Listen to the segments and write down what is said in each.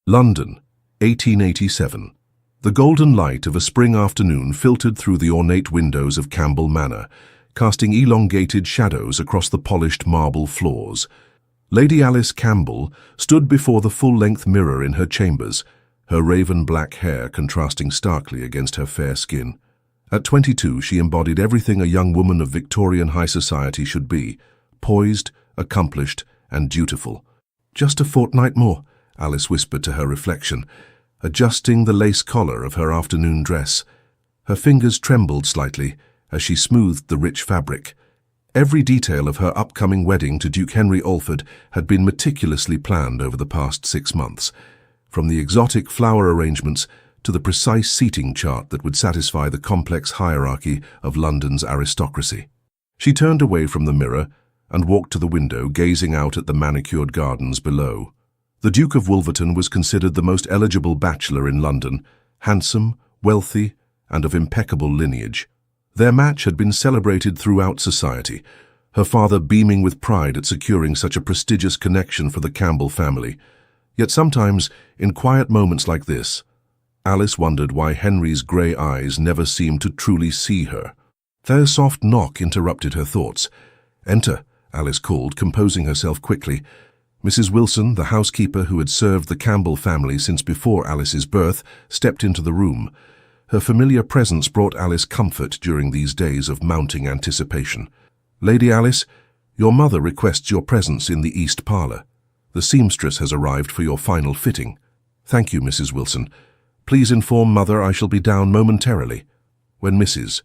London, 1887. The golden light of a spring afternoon filtered through the ornate windows of Campbell Manor, casting elongated shadows across the polished marble floors. Lady Alice Campbell stood before the full-length mirror in her chambers, her raven-black hair contrasting starkly against her fair skin. At 22, she embodied everything a young woman of Victorian high society should be: poised, accomplished, and dutiful. "Just a fortnight more," Alice whispered to her reflection, adjusting the lace collar of her afternoon dress. Her fingers trembled slightly as she smoothed the rich fabric. Every detail of her upcoming wedding to Duke Henry Alford had been meticulously planned over the past 6 months, from the exotic flower arrangements to the precise seating chart that would satisfy the complex hierarchy of London's aristocracy. She turned away from the mirror and walked to the window, gazing out at the manicured gardens below. The Duke of Wolverton was considered the most eligible bachelor in London, handsome, wealthy, and of impeccable lineage. Their match had been celebrated throughout society, her father beaming with pride at securing such a prestigious connection for the Campbell family. Yet sometimes, in quiet moments like this, Alice wondered why Henry's grey eyes never seemed to truly see her. Their soft knock interrupted her thoughts. "Enter," Alice called, composing herself quickly. Mrs. Wilson, the housekeeper who had served the Campbell family since before Alice's birth, stepped into the room. Her familiar presence brought Alice comfort during these days of mounting anticipation. "Lady Alice, your mother requests your presence in the East Parlour. The seamstress has arrived for your final fitting." "Thank you, Mrs. Wilson. Please inform Mother I shall be down momentarily." When Mrs.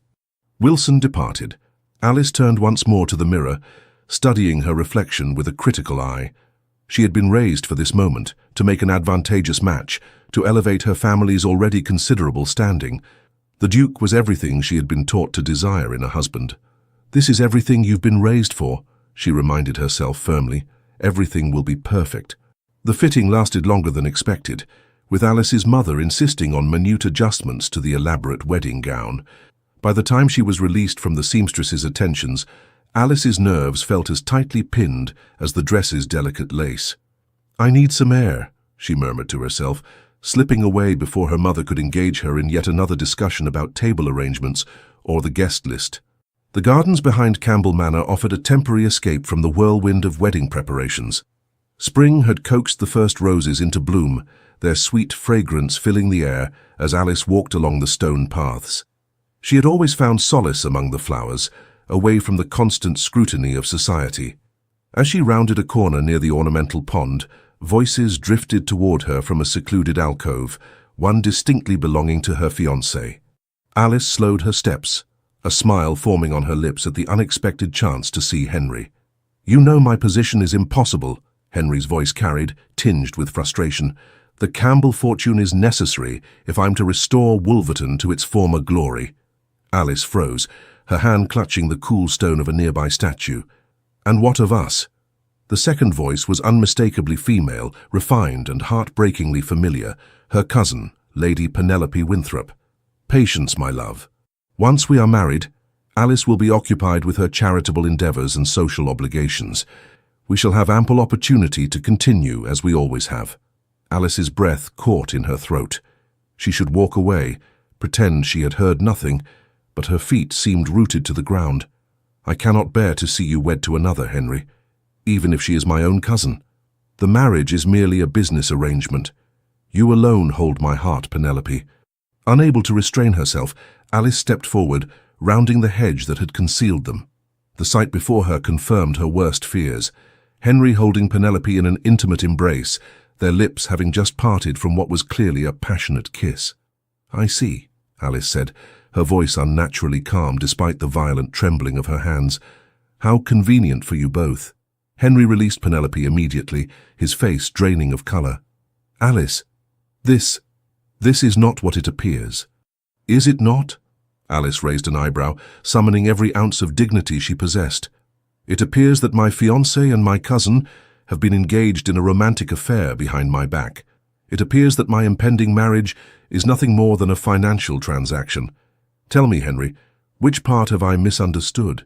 Wilson departed, Alice turned once more to the mirror, studying her reflection with a critical eye. She had been raised for this moment, to make an advantageous match, to elevate her family's already considerable standing. The Duke was everything she had been taught to desire in a husband. "This is everything you've been raised for," she reminded herself firmly. "Everything will be perfect." The fitting lasted longer than expected, with Alice's mother insisting on minute adjustments to the elaborate wedding gown. By the time she was released from the seamstress's attentions, Alice's nerves felt as tightly pinned as the dress's delicate lace. "I need some air," she murmured to herself, slipping away before her mother could engage her in yet another discussion about table arrangements or the guest list. The gardens behind Campbell Manor offered a temporary escape from the whirlwind of wedding preparations. Spring had coaxed the first roses into bloom, their sweet fragrance filling the air as Alice walked along the stone paths. She had always found solace among the flowers, away from the constant scrutiny of society. As she rounded a corner near the ornamental pond, voices drifted toward her from a secluded alcove, one distinctly belonging to her fiancé. Alice slowed her steps, a smile forming on her lips at the unexpected chance to see Henry. "You know my position is impossible," Henry's voice carried, tinged with frustration. "The Campbell fortune is necessary if I'm to restore Wolverton to its former glory." Alice froze, her hand clutching the cool stone of a nearby statue. "And what of us?" The second voice was unmistakably female, refined and heartbreakingly familiar, her cousin, Lady Penelope Winthrop. "Patience, my love. Once we are married, Alice will be occupied with her charitable endeavours and social obligations. We shall have ample opportunity to continue as we always have." Alice's breath caught in her throat. She should walk away, pretend she had heard nothing, but her feet seemed rooted to the ground. "I cannot bear to see you wed to another, Henry, even if she is my own cousin. The marriage is merely a business arrangement. You alone hold my heart, Penelope." Unable to restrain herself, Alice stepped forward, rounding the hedge that had concealed them. The sight before her confirmed her worst fears. Henry holding Penelope in an intimate embrace, their lips having just parted from what was clearly a passionate kiss. "I see," Alice said, her voice unnaturally calm despite the violent trembling of her hands. "How convenient for you both." Henry released Penelope immediately, his face draining of colour. "Alice, this is not what it appears." "Is it not?" Alice raised an eyebrow, summoning every ounce of dignity she possessed. "It appears that my fiancé and my cousin have been engaged in a romantic affair behind my back. It appears that my impending marriage is nothing more than a financial transaction. Tell me, Henry, which part have I misunderstood?"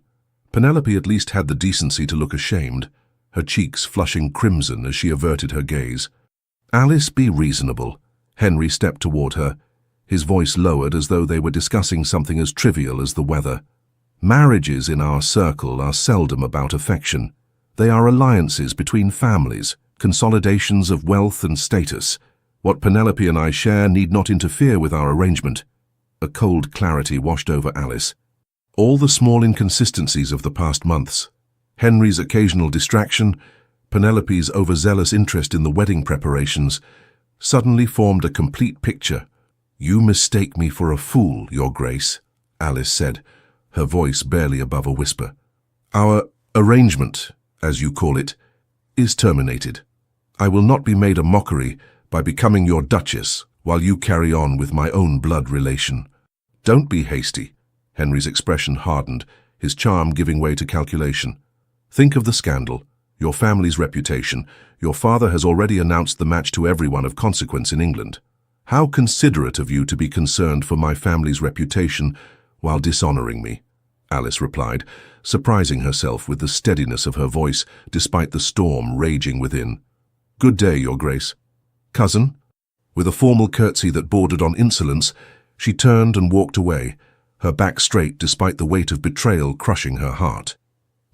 Penelope at least had the decency to look ashamed, her cheeks flushing crimson as she averted her gaze. Alice, be reasonable. Henry stepped toward her, his voice lowered as though they were discussing something as trivial as the weather. Marriages in our circle are seldom about affection. They are alliances between families, consolidations of wealth and status. What Penelope and I share need not interfere with our arrangement. A cold clarity washed over Alice. All the small inconsistencies of the past months, Henry's occasional distraction, Penelope's overzealous interest in the wedding preparations, suddenly formed a complete picture. "You mistake me for a fool, Your Grace," Alice said, her voice barely above a whisper. "Our arrangement, as you call it, is terminated. I will not be made a mockery by becoming your Duchess while you carry on with my own blood relation." "Don't be hasty." Henry's expression hardened, his charm giving way to calculation. "Think of the scandal, your family's reputation. Your father has already announced the match to everyone of consequence in England. How considerate of you to be concerned for my family's reputation while dishonoring me," Alice replied, surprising herself with the steadiness of her voice despite the storm raging within. "Good day, Your Grace." "Cousin?" With a formal curtsy that bordered on insolence, she turned and walked away, her back straight despite the weight of betrayal crushing her heart.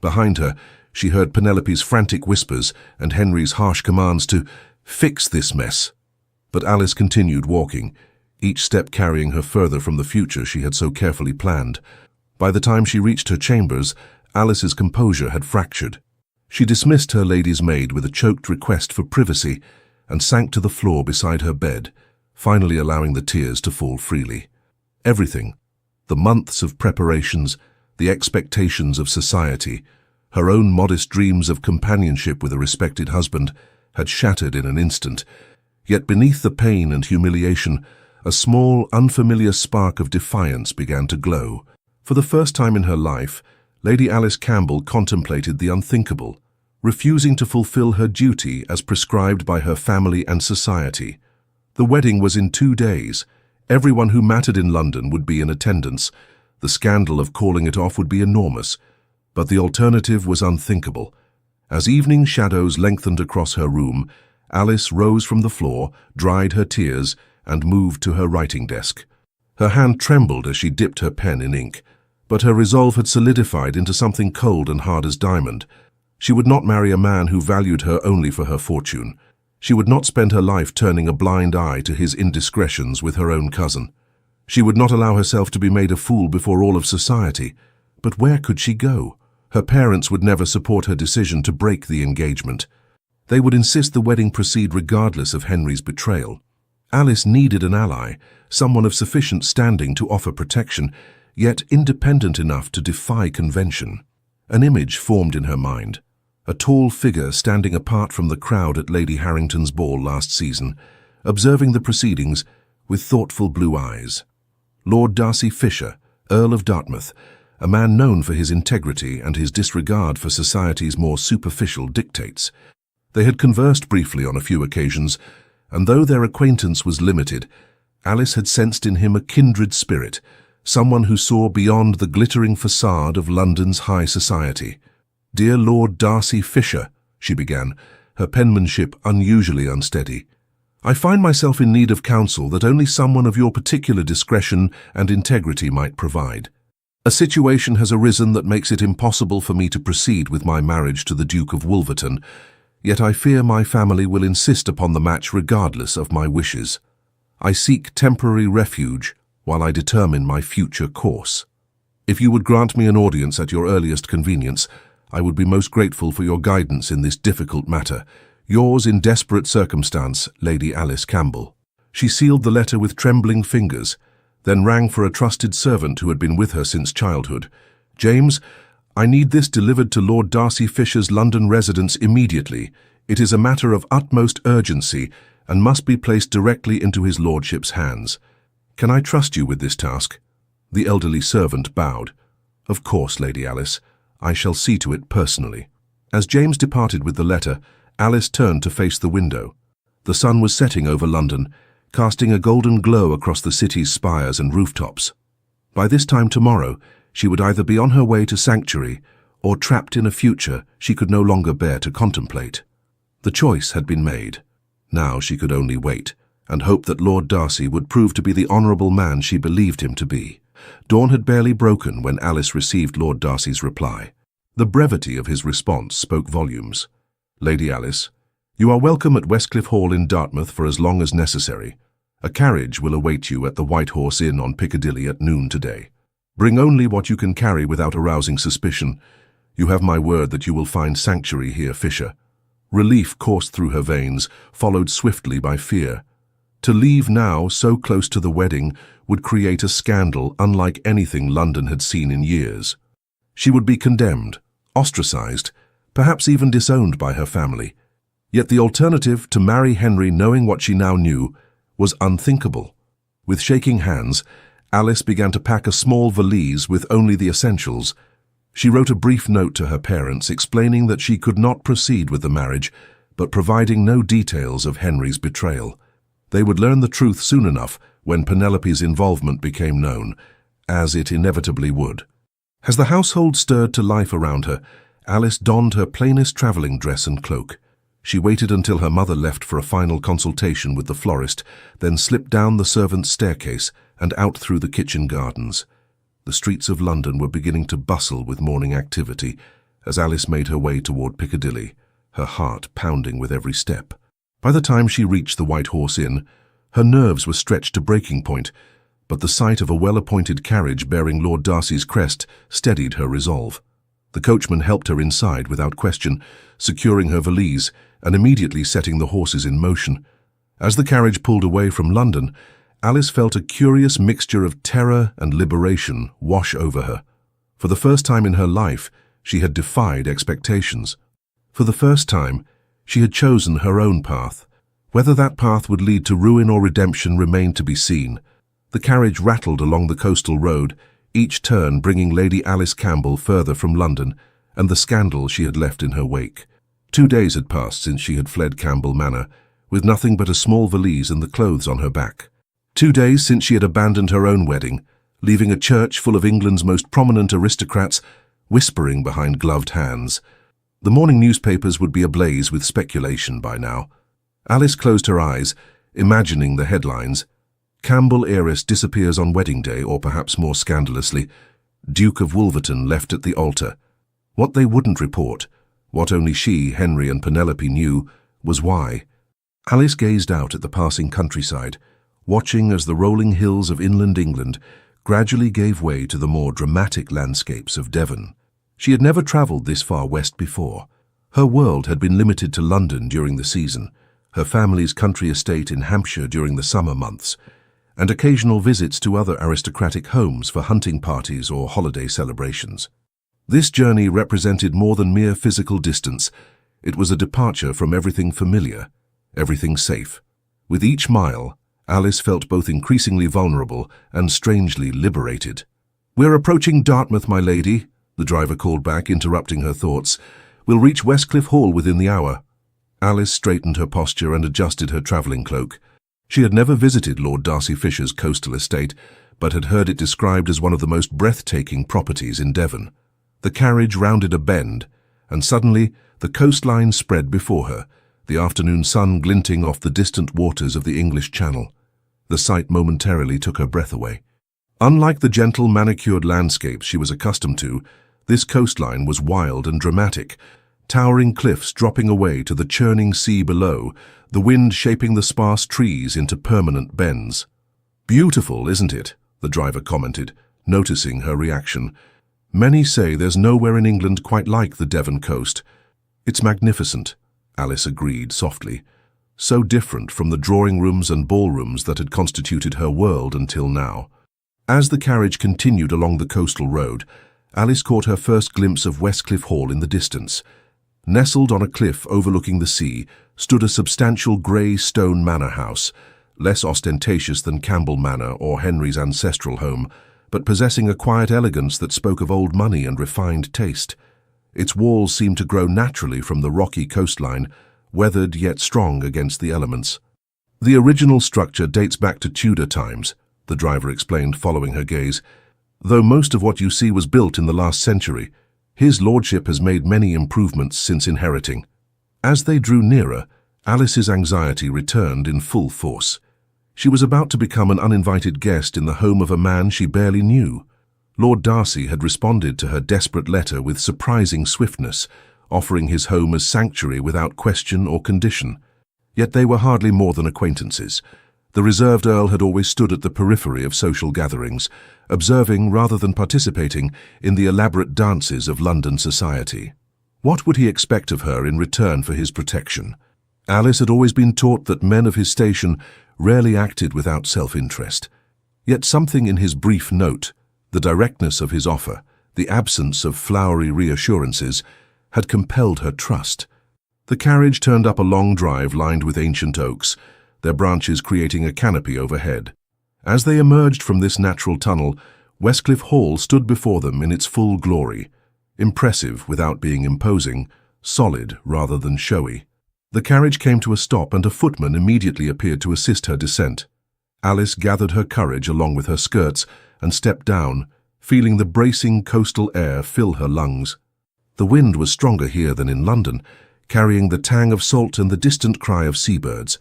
Behind her, she heard Penelope's frantic whispers and Henry's harsh commands to fix this mess. But Alice continued walking, each step carrying her further from the future she had so carefully planned. By the time she reached her chambers, Alice's composure had fractured. She dismissed her lady's maid with a choked request for privacy and sank to the floor beside her bed, finally allowing the tears to fall freely. Everything, the months of preparations, the expectations of society, her own modest dreams of companionship with a respected husband, had shattered in an instant. Yet beneath the pain and humiliation, a small, unfamiliar spark of defiance began to glow. For the first time in her life, Lady Alice Campbell contemplated the unthinkable, refusing to fulfill her duty as prescribed by her family and society. The wedding was in 2 days. Everyone who mattered in London would be in attendance. The scandal of calling it off would be enormous, but the alternative was unthinkable. As evening shadows lengthened across her room, Alice rose from the floor, dried her tears, and moved to her writing desk. Her hand trembled as she dipped her pen in ink, but her resolve had solidified into something cold and hard as diamond. She would not marry a man who valued her only for her fortune. She would not spend her life turning a blind eye to his indiscretions with her own cousin. She would not allow herself to be made a fool before all of society. But where could she go? Her parents would never support her decision to break the engagement. They would insist the wedding proceed regardless of Henry's betrayal. Alice needed an ally, someone of sufficient standing to offer protection, yet independent enough to defy convention. An image formed in her mind. A tall figure standing apart from the crowd at Lady Harrington's ball last season, observing the proceedings with thoughtful blue eyes. Lord Darcy Fisher, Earl of Dartmouth, a man known for his integrity and his disregard for society's more superficial dictates. They had conversed briefly on a few occasions, and though their acquaintance was limited, Alice had sensed in him a kindred spirit, someone who saw beyond the glittering facade of London's high society. "Dear Lord Darcy Fisher," she began, her penmanship unusually unsteady, "I find myself in need of counsel that only someone of your particular discretion and integrity might provide. A situation has arisen that makes it impossible for me to proceed with my marriage to the Duke of Wolverton, yet I fear my family will insist upon the match regardless of my wishes. I seek temporary refuge while I determine my future course. If you would grant me an audience at your earliest convenience, I would be most grateful for your guidance in this difficult matter. Yours in desperate circumstance, Lady Alice Campbell." She sealed the letter with trembling fingers, then rang for a trusted servant who had been with her since childhood. "James, I need this delivered to Lord Darcy Fisher's London residence immediately. It is a matter of utmost urgency and must be placed directly into his lordship's hands. Can I trust you with this task?" The elderly servant bowed. "Of course, Lady Alice. I shall see to it personally." As James departed with the letter, Alice turned to face the window. The sun was setting over London, casting a golden glow across the city's spires and rooftops. By this time tomorrow, she would either be on her way to sanctuary or trapped in a future she could no longer bear to contemplate. The choice had been made. Now she could only wait, and hope that Lord Darcy would prove to be the honourable man she believed him to be. Dawn had barely broken when Alice received Lord Darcy's reply. The brevity of his response spoke volumes. "Lady Alice, you are welcome at Westcliff Hall in Dartmouth for as long as necessary. A carriage will await you at the White Horse Inn on Piccadilly at noon today. Bring only what you can carry without arousing suspicion. You have my word that you will find sanctuary here, Fisher." Relief coursed through her veins, followed swiftly by fear. To leave now, so close to the wedding, would create a scandal unlike anything London had seen in years. She would be condemned, ostracized, perhaps even disowned by her family. Yet the alternative, to marry Henry knowing what she now knew, was unthinkable. With shaking hands, Alice began to pack a small valise with only the essentials. She wrote a brief note to her parents explaining that she could not proceed with the marriage, but providing no details of Henry's betrayal. They would learn the truth soon enough when Penelope's involvement became known, as it inevitably would. As the household stirred to life around her, Alice donned her plainest travelling dress and cloak. She waited until her mother left for a final consultation with the florist, then slipped down the servants' staircase and out through the kitchen gardens. The streets of London were beginning to bustle with morning activity as Alice made her way toward Piccadilly, her heart pounding with every step. By the time she reached the White Horse Inn, her nerves were stretched to breaking point, but the sight of a well-appointed carriage bearing Lord Darcy's crest steadied her resolve. The coachman helped her inside without question, securing her valise and immediately setting the horses in motion. As the carriage pulled away from London, Alice felt a curious mixture of terror and liberation wash over her. For the first time in her life, she had defied expectations. For the first time, she had chosen her own path. Whether that path would lead to ruin or redemption remained to be seen. The carriage rattled along the coastal road, each turn bringing Lady Alice Campbell further from London and the scandal she had left in her wake. 2 days had passed since she had fled Campbell Manor, with nothing but a small valise and the clothes on her back. 2 days since she had abandoned her own wedding, leaving a church full of England's most prominent aristocrats whispering behind gloved hands. The morning newspapers would be ablaze with speculation by now. Alice closed her eyes, imagining the headlines. Campbell heiress disappears on wedding day, or perhaps more scandalously, Duke of Wolverton left at the altar. What they wouldn't report, what only she, Henry and Penelope knew, was why. Alice gazed out at the passing countryside, watching as the rolling hills of inland England gradually gave way to the more dramatic landscapes of Devon. She had never travelled this far west before. Her world had been limited to London during the season, her family's country estate in Hampshire during the summer months, and occasional visits to other aristocratic homes for hunting parties or holiday celebrations. This journey represented more than mere physical distance. It was a departure from everything familiar, everything safe. With each mile, Alice felt both increasingly vulnerable and strangely liberated. "We're approaching Dartmouth, my lady," the driver called back, interrupting her thoughts. "We'll reach Westcliff Hall within the hour." Alice straightened her posture and adjusted her travelling cloak. She had never visited Lord Darcy Fisher's coastal estate, but had heard it described as one of the most breathtaking properties in Devon. The carriage rounded a bend, and suddenly the coastline spread before her, the afternoon sun glinting off the distant waters of the English Channel. The sight momentarily took her breath away. Unlike the gentle, manicured landscapes she was accustomed to, this coastline was wild and dramatic, towering cliffs dropping away to the churning sea below, the wind shaping the sparse trees into permanent bends. "Beautiful, isn't it?" the driver commented, noticing her reaction. "Many say there's nowhere in England quite like the Devon coast." "It's magnificent," Alice agreed softly. So different from the drawing rooms and ballrooms that had constituted her world until now. As the carriage continued along the coastal road, Alice caught her first glimpse of Westcliff Hall in the distance. Nestled on a cliff overlooking the sea stood a substantial grey stone manor house, less ostentatious than Campbell Manor or Henry's ancestral home, but possessing a quiet elegance that spoke of old money and refined taste. Its walls seemed to grow naturally from the rocky coastline, weathered yet strong against the elements. "The original structure dates back to Tudor times," the driver explained, following her gaze. "Though most of what you see was built in the last century, his lordship has made many improvements since inheriting." As they drew nearer, Alice's anxiety returned in full force. She was about to become an uninvited guest in the home of a man she barely knew. Lord Darcy had responded to her desperate letter with surprising swiftness, offering his home as sanctuary without question or condition. Yet they were hardly more than acquaintances. The reserved Earl had always stood at the periphery of social gatherings, observing rather than participating in the elaborate dances of London society. What would he expect of her in return for his protection? Alice had always been taught that men of his station rarely acted without self-interest. Yet something in his brief note, the directness of his offer, the absence of flowery reassurances, had compelled her trust. The carriage turned up a long drive lined with ancient oaks, their branches creating a canopy overhead. As they emerged from this natural tunnel, Westcliff Hall stood before them in its full glory, impressive without being imposing, solid rather than showy. The carriage came to a stop and a footman immediately appeared to assist her descent. Alice gathered her courage along with her skirts and stepped down, feeling the bracing coastal air fill her lungs. The wind was stronger here than in London, carrying the tang of salt and the distant cry of seabirds.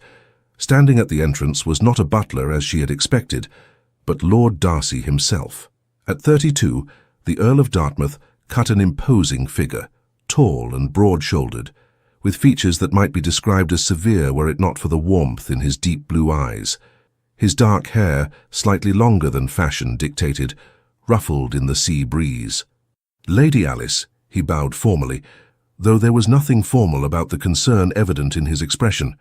Standing at the entrance was not a butler as she had expected, but Lord Darcy himself. At 32, the Earl of Dartmouth cut an imposing figure, tall and broad-shouldered, with features that might be described as severe were it not for the warmth in his deep blue eyes. His dark hair, slightly longer than fashion dictated, ruffled in the sea breeze. "Lady Alice," he bowed formally, though there was nothing formal about the concern evident in his expression.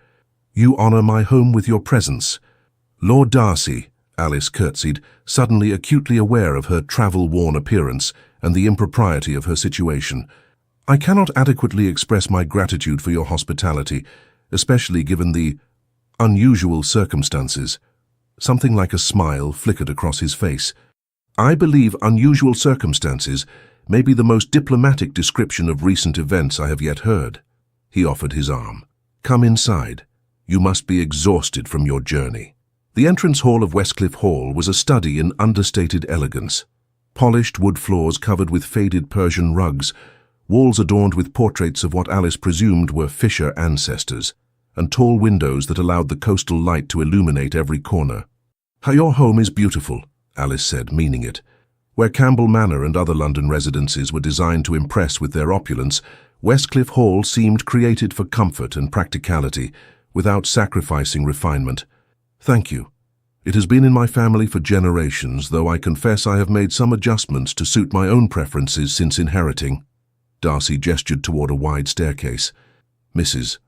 "You honor my home with your presence." "Lord Darcy," Alice curtsied, suddenly acutely aware of her travel-worn appearance and the impropriety of her situation. "I cannot adequately express my gratitude for your hospitality, especially given the unusual circumstances." Something like a smile flickered across his face. "I believe unusual circumstances may be the most diplomatic description of recent events I have yet heard." He offered his arm. "Come inside. You must be exhausted from your journey." The entrance hall of Westcliff Hall was a study in understated elegance. Polished wood floors covered with faded Persian rugs, walls adorned with portraits of what Alice presumed were Fisher ancestors, and tall windows that allowed the coastal light to illuminate every corner. "Your home is beautiful," Alice said, meaning it. Where Campbell Manor and other London residences were designed to impress with their opulence, Westcliff Hall seemed created for comfort and practicality, without sacrificing refinement. "Thank you. It has been in my family for generations, though I confess I have made some adjustments to suit my own preferences since inheriting." Darcy gestured toward a wide staircase. "Mrs.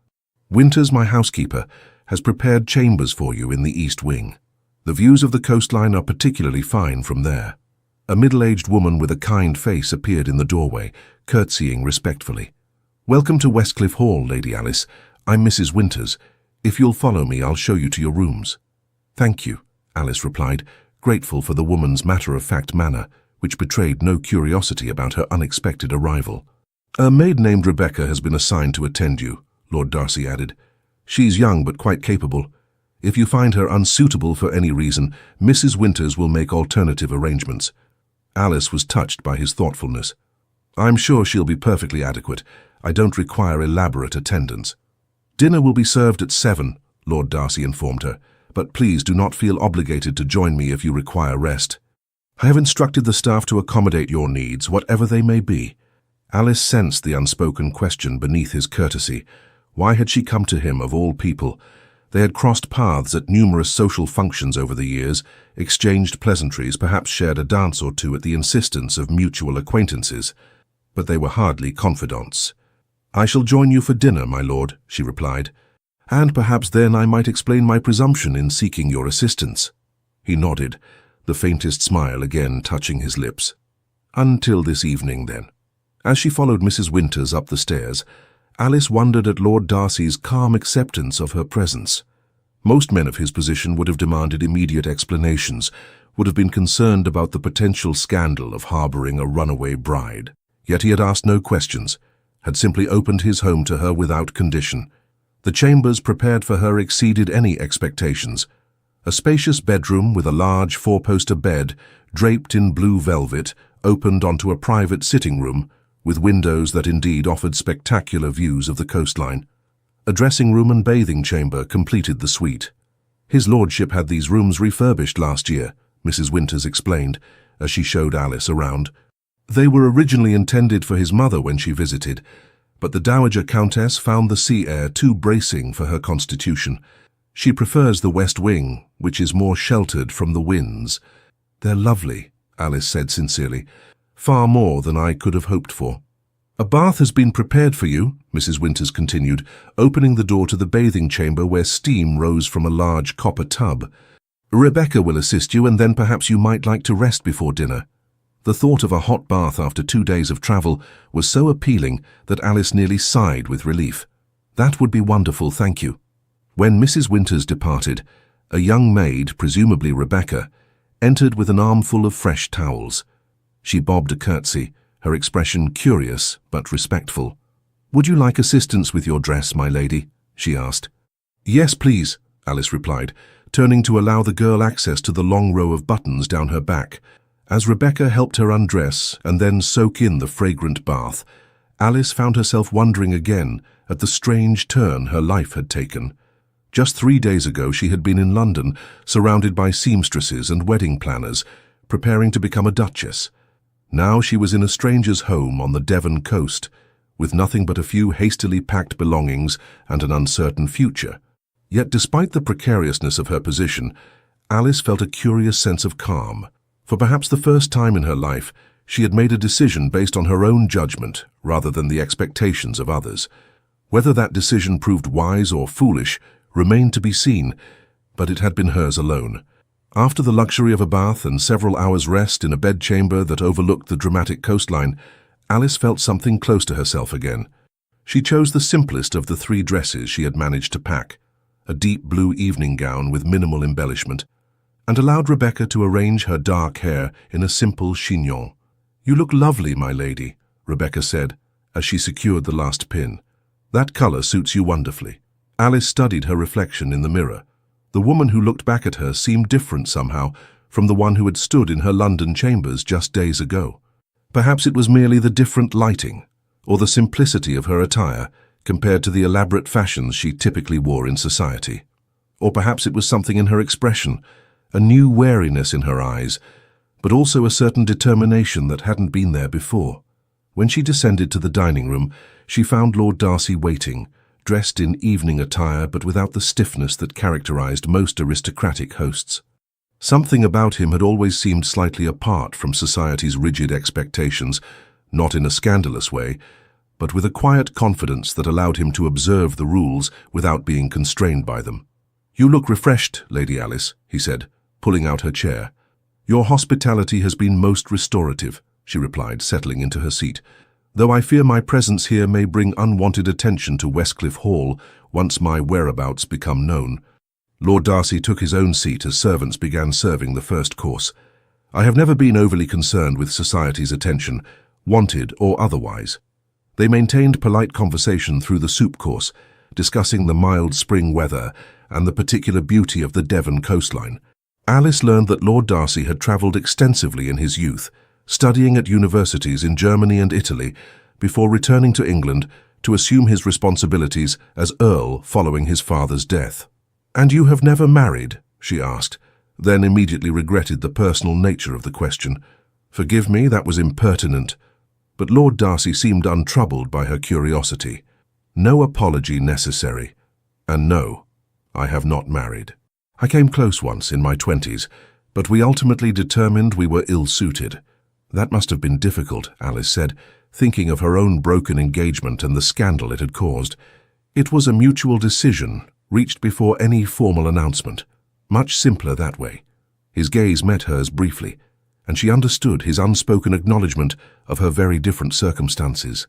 Winters, my housekeeper, has prepared chambers for you in the east wing. The views of the coastline are particularly fine from there." A middle-aged woman with a kind face appeared in the doorway, curtsying respectfully. "Welcome to Westcliff Hall, Lady Alice. I'm Mrs. Winters. If you'll follow me, I'll show you to your rooms." "Thank you," Alice replied, grateful for the woman's matter-of-fact manner, which betrayed no curiosity about her unexpected arrival. "A maid named Rebecca has been assigned to attend you," Lord Darcy added. "She's young but quite capable. If you find her unsuitable for any reason, Mrs. Winters will make alternative arrangements." Alice was touched by his thoughtfulness. "I'm sure she'll be perfectly adequate. I don't require elaborate attendance." "Dinner will be served at 7, Lord Darcy informed her, "but please do not feel obligated to join me if you require rest. I have instructed the staff to accommodate your needs, whatever they may be." Alice sensed the unspoken question beneath his courtesy. Why had she come to him, of all people? They had crossed paths at numerous social functions over the years, exchanged pleasantries, perhaps shared a dance or two at the insistence of mutual acquaintances. But they were hardly confidants. "I shall join you for dinner, my lord," she replied. "And perhaps then I might explain my presumption in seeking your assistance." He nodded, the faintest smile again touching his lips. "Until this evening, then." As she followed Mrs. Winters up the stairs, Alice wondered at Lord Darcy's calm acceptance of her presence. Most men of his position would have demanded immediate explanations, would have been concerned about the potential scandal of harboring a runaway bride. Yet he had asked no questions, had simply opened his home to her without condition. The chambers prepared for her exceeded any expectations. A spacious bedroom with a large four-poster bed, draped in blue velvet, opened onto a private sitting room, with windows that indeed offered spectacular views of the coastline. A dressing room and bathing chamber completed the suite. His lordship had these rooms refurbished last year, Mrs. Winters explained, as she showed Alice around. They were originally intended for his mother when she visited, but the Dowager Countess found the sea air too bracing for her constitution. She prefers the west wing, which is more sheltered from the winds. They're lovely, Alice said sincerely, far more than I could have hoped for. A bath has been prepared for you, Mrs. Winters continued, opening the door to the bathing chamber where steam rose from a large copper tub. Rebecca will assist you, and then perhaps you might like to rest before dinner. The thought of a hot bath after 2 days of travel was so appealing that Alice nearly sighed with relief. That would be wonderful, thank you. When Mrs. Winters departed, a young maid, presumably Rebecca, entered with an armful of fresh towels. She bobbed a curtsy, her expression curious but respectful. "Would you like assistance with your dress, my lady?" she asked. "Yes, please," Alice replied, turning to allow the girl access to the long row of buttons down her back. As Rebecca helped her undress and then soak in the fragrant bath, Alice found herself wondering again at the strange turn her life had taken. Just 3 days ago she had been in London, surrounded by seamstresses and wedding planners, preparing to become a duchess. Now she was in a stranger's home on the Devon coast, with nothing but a few hastily packed belongings and an uncertain future. Yet despite the precariousness of her position, Alice felt a curious sense of calm. For perhaps the first time in her life, she had made a decision based on her own judgment rather than the expectations of others. Whether that decision proved wise or foolish remained to be seen, but it had been hers alone. After the luxury of a bath and several hours' rest in a bedchamber that overlooked the dramatic coastline, Alice felt something close to herself again. She chose the simplest of the 3 dresses she had managed to pack, a deep blue evening gown with minimal embellishment, and allowed Rebecca to arrange her dark hair in a simple chignon. "You look lovely, my lady," Rebecca said, as she secured the last pin. "That color suits you wonderfully." Alice studied her reflection in the mirror. The woman who looked back at her seemed different somehow from the one who had stood in her London chambers just days ago. Perhaps it was merely the different lighting, or the simplicity of her attire compared to the elaborate fashions she typically wore in society. Or perhaps it was something in her expression, a new wariness in her eyes, but also a certain determination that hadn't been there before. When she descended to the dining room, she found Lord Darcy waiting, dressed in evening attire but without the stiffness that characterized most aristocratic hosts. Something about him had always seemed slightly apart from society's rigid expectations, not in a scandalous way, but with a quiet confidence that allowed him to observe the rules without being constrained by them. "You look refreshed, Lady Alice," he said, pulling out her chair. "Your hospitality has been most restorative," she replied, settling into her seat, "though I fear my presence here may bring unwanted attention to Westcliff Hall once my whereabouts become known." Lord Darcy took his own seat as servants began serving the first course. "I have never been overly concerned with society's attention, wanted or otherwise." They maintained polite conversation through the soup course, discussing the mild spring weather and the particular beauty of the Devon coastline. Alice learned that Lord Darcy had travelled extensively in his youth, studying at universities in Germany and Italy, before returning to England to assume his responsibilities as Earl following his father's death. "And you have never married?" she asked, then immediately regretted the personal nature of the question. "Forgive me, that was impertinent." But Lord Darcy seemed untroubled by her curiosity. "No apology necessary. And no, I have not married. I came close once in my 20s, but we ultimately determined we were ill-suited." "That must have been difficult," Alice said, thinking of her own broken engagement and the scandal it had caused. "It was a mutual decision, reached before any formal announcement. Much simpler that way." His gaze met hers briefly, and she understood his unspoken acknowledgement of her very different circumstances.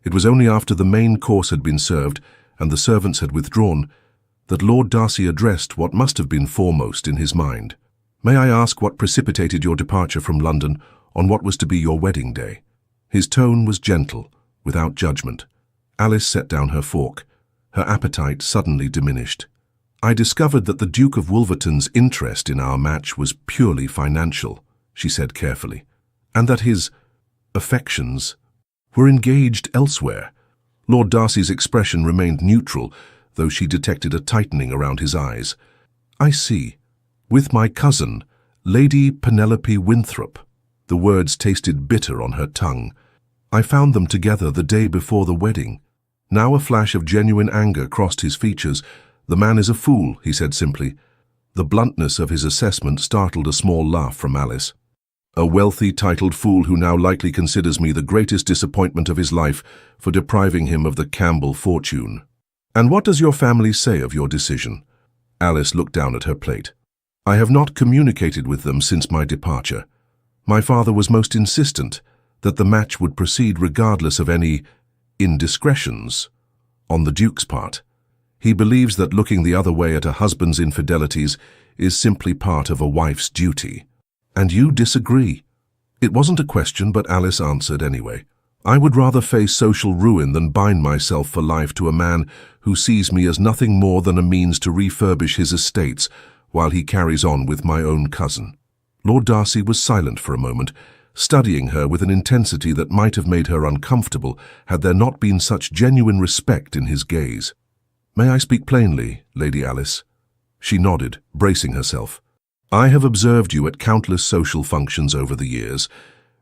It was only after the main course had been served and the servants had withdrawn that Lord Darcy addressed what must have been foremost in his mind. "May I ask what precipitated your departure from London on what was to be your wedding day?" His tone was gentle, without judgment. Alice set down her fork. Her appetite suddenly diminished. "I discovered that the Duke of Wolverton's interest in our match was purely financial," she said carefully, "and that his affections were engaged elsewhere. Lord Darcy's expression remained neutral, though she detected a tightening around his eyes. "I see. With my cousin, Lady Penelope Winthrop." The words tasted bitter on her tongue. "I found them together the day before the wedding." Now a flash of genuine anger crossed his features. "The man is a fool," he said simply. The bluntness of his assessment startled a small laugh from Alice. "A wealthy, titled fool who now likely considers me the greatest disappointment of his life for depriving him of the Campbell fortune. And what does your family say of your decision?" Alice looked down at her plate. "I have not communicated with them since my departure. My father was most insistent that the match would proceed regardless of any indiscretions on the Duke's part. He believes that looking the other way at a husband's infidelities is simply part of a wife's duty. And you disagree." It wasn't a question, but Alice answered anyway. "I would rather face social ruin than bind myself for life to a man who sees me as nothing more than a means to refurbish his estates while he carries on with my own cousin." Lord Darcy was silent for a moment, studying her with an intensity that might have made her uncomfortable had there not been such genuine respect in his gaze. "May I speak plainly, Lady Alice?" She nodded, bracing herself. "I have observed you at countless social functions over the years.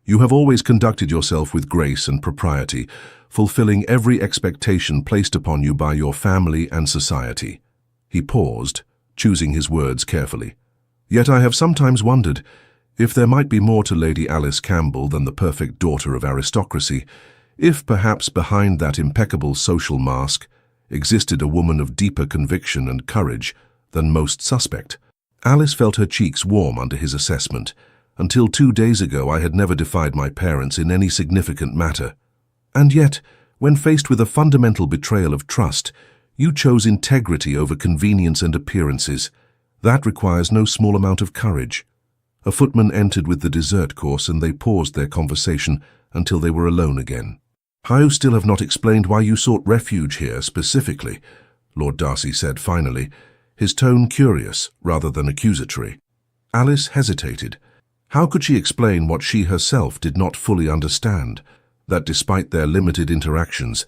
You have always conducted yourself with grace and propriety, fulfilling every expectation placed upon you by your family and society." He paused, choosing his words carefully. "Yet I have sometimes wondered if there might be more to Lady Alice Campbell than the perfect daughter of aristocracy, if perhaps behind that impeccable social mask existed a woman of deeper conviction and courage than most suspect." Alice felt her cheeks warm under his assessment. "Until 2 days ago I had never defied my parents in any significant matter. And yet, when faced with a fundamental betrayal of trust, you chose integrity over convenience and appearances. That requires no small amount of courage." A footman entered with the dessert course, and they paused their conversation until they were alone again. "I still have not explained why you sought refuge here specifically," Lord Darcy said finally, his tone curious rather than accusatory. Alice hesitated. How could she explain what she herself did not fully understand? That despite their limited interactions,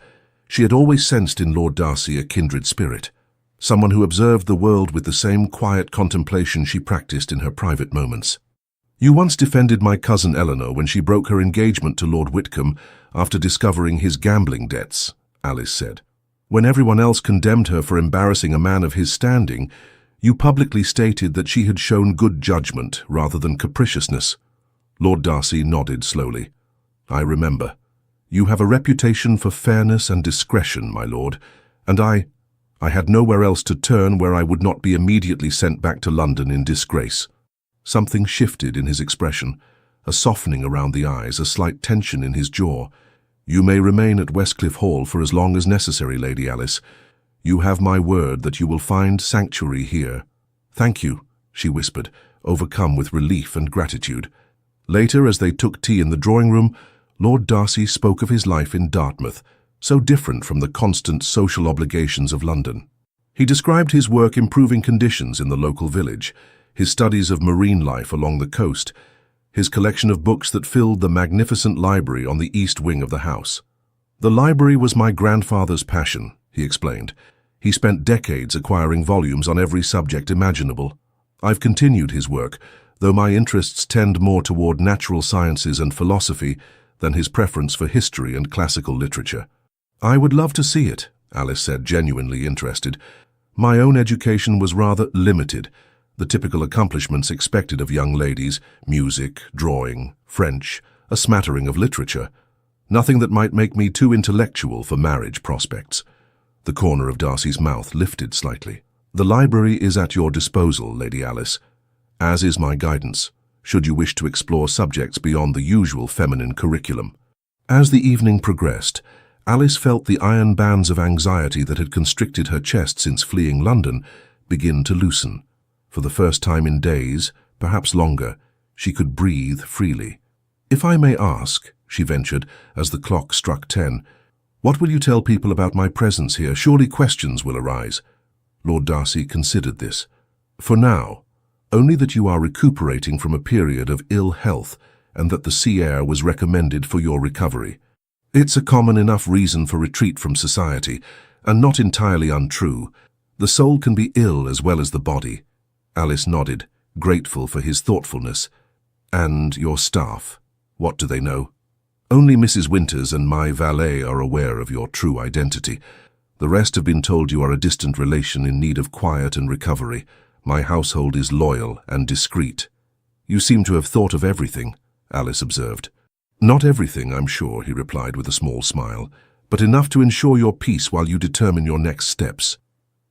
she had always sensed in Lord Darcy a kindred spirit, someone who observed the world with the same quiet contemplation she practiced in her private moments. "You once defended my cousin Eleanor when she broke her engagement to Lord Whitcomb after discovering his gambling debts," Alice said. "When everyone else condemned her for embarrassing a man of his standing, you publicly stated that she had shown good judgment rather than capriciousness." Lord Darcy nodded slowly. "I remember. You have a reputation for fairness and discretion, my lord, and I had nowhere else to turn where I would not be immediately sent back to London in disgrace." Something shifted in his expression, a softening around the eyes, a slight tension in his jaw. "You may remain at Westcliff Hall for as long as necessary, Lady Alice. You have my word that you will find sanctuary here." "Thank you," she whispered, overcome with relief and gratitude. Later, as they took tea in the drawing room, Lord Darcy spoke of his life in Dartmouth, so different from the constant social obligations of London. He described his work improving conditions in the local village, his studies of marine life along the coast, his collection of books that filled the magnificent library on the east wing of the house. "The library was my grandfather's passion," he explained. "He spent decades acquiring volumes on every subject imaginable. I've continued his work, though my interests tend more toward natural sciences and philosophy than his preference for history and classical literature." "I would love to see it," Alice said, genuinely interested. "My own education was rather limited. The typical accomplishments expected of young ladies, music, drawing, French, a smattering of literature. Nothing that might make me too intellectual for marriage prospects." The corner of Darcy's mouth lifted slightly. "The library is at your disposal, Lady Alice, as is my guidance, should you wish to explore subjects beyond the usual feminine curriculum." As the evening progressed, Alice felt the iron bands of anxiety that had constricted her chest since fleeing London begin to loosen. For the first time in days, perhaps longer, she could breathe freely. "If I may ask," she ventured as the clock struck 10, "what will you tell people about my presence here? Surely questions will arise." Lord Darcy considered this. "For now, only that you are recuperating from a period of ill health and that the sea air was recommended for your recovery." It's a common enough reason for retreat from society, and not entirely untrue. The soul can be ill as well as the body. Alice nodded, grateful for his thoughtfulness. And your staff, what do they know? Only Mrs. Winters and my valet are aware of your true identity. The rest have been told you are a distant relation in need of quiet and recovery. My household is loyal and discreet. You seem to have thought of everything, Alice observed. Not everything, I'm sure, he replied with a small smile, but enough to ensure your peace while you determine your next steps.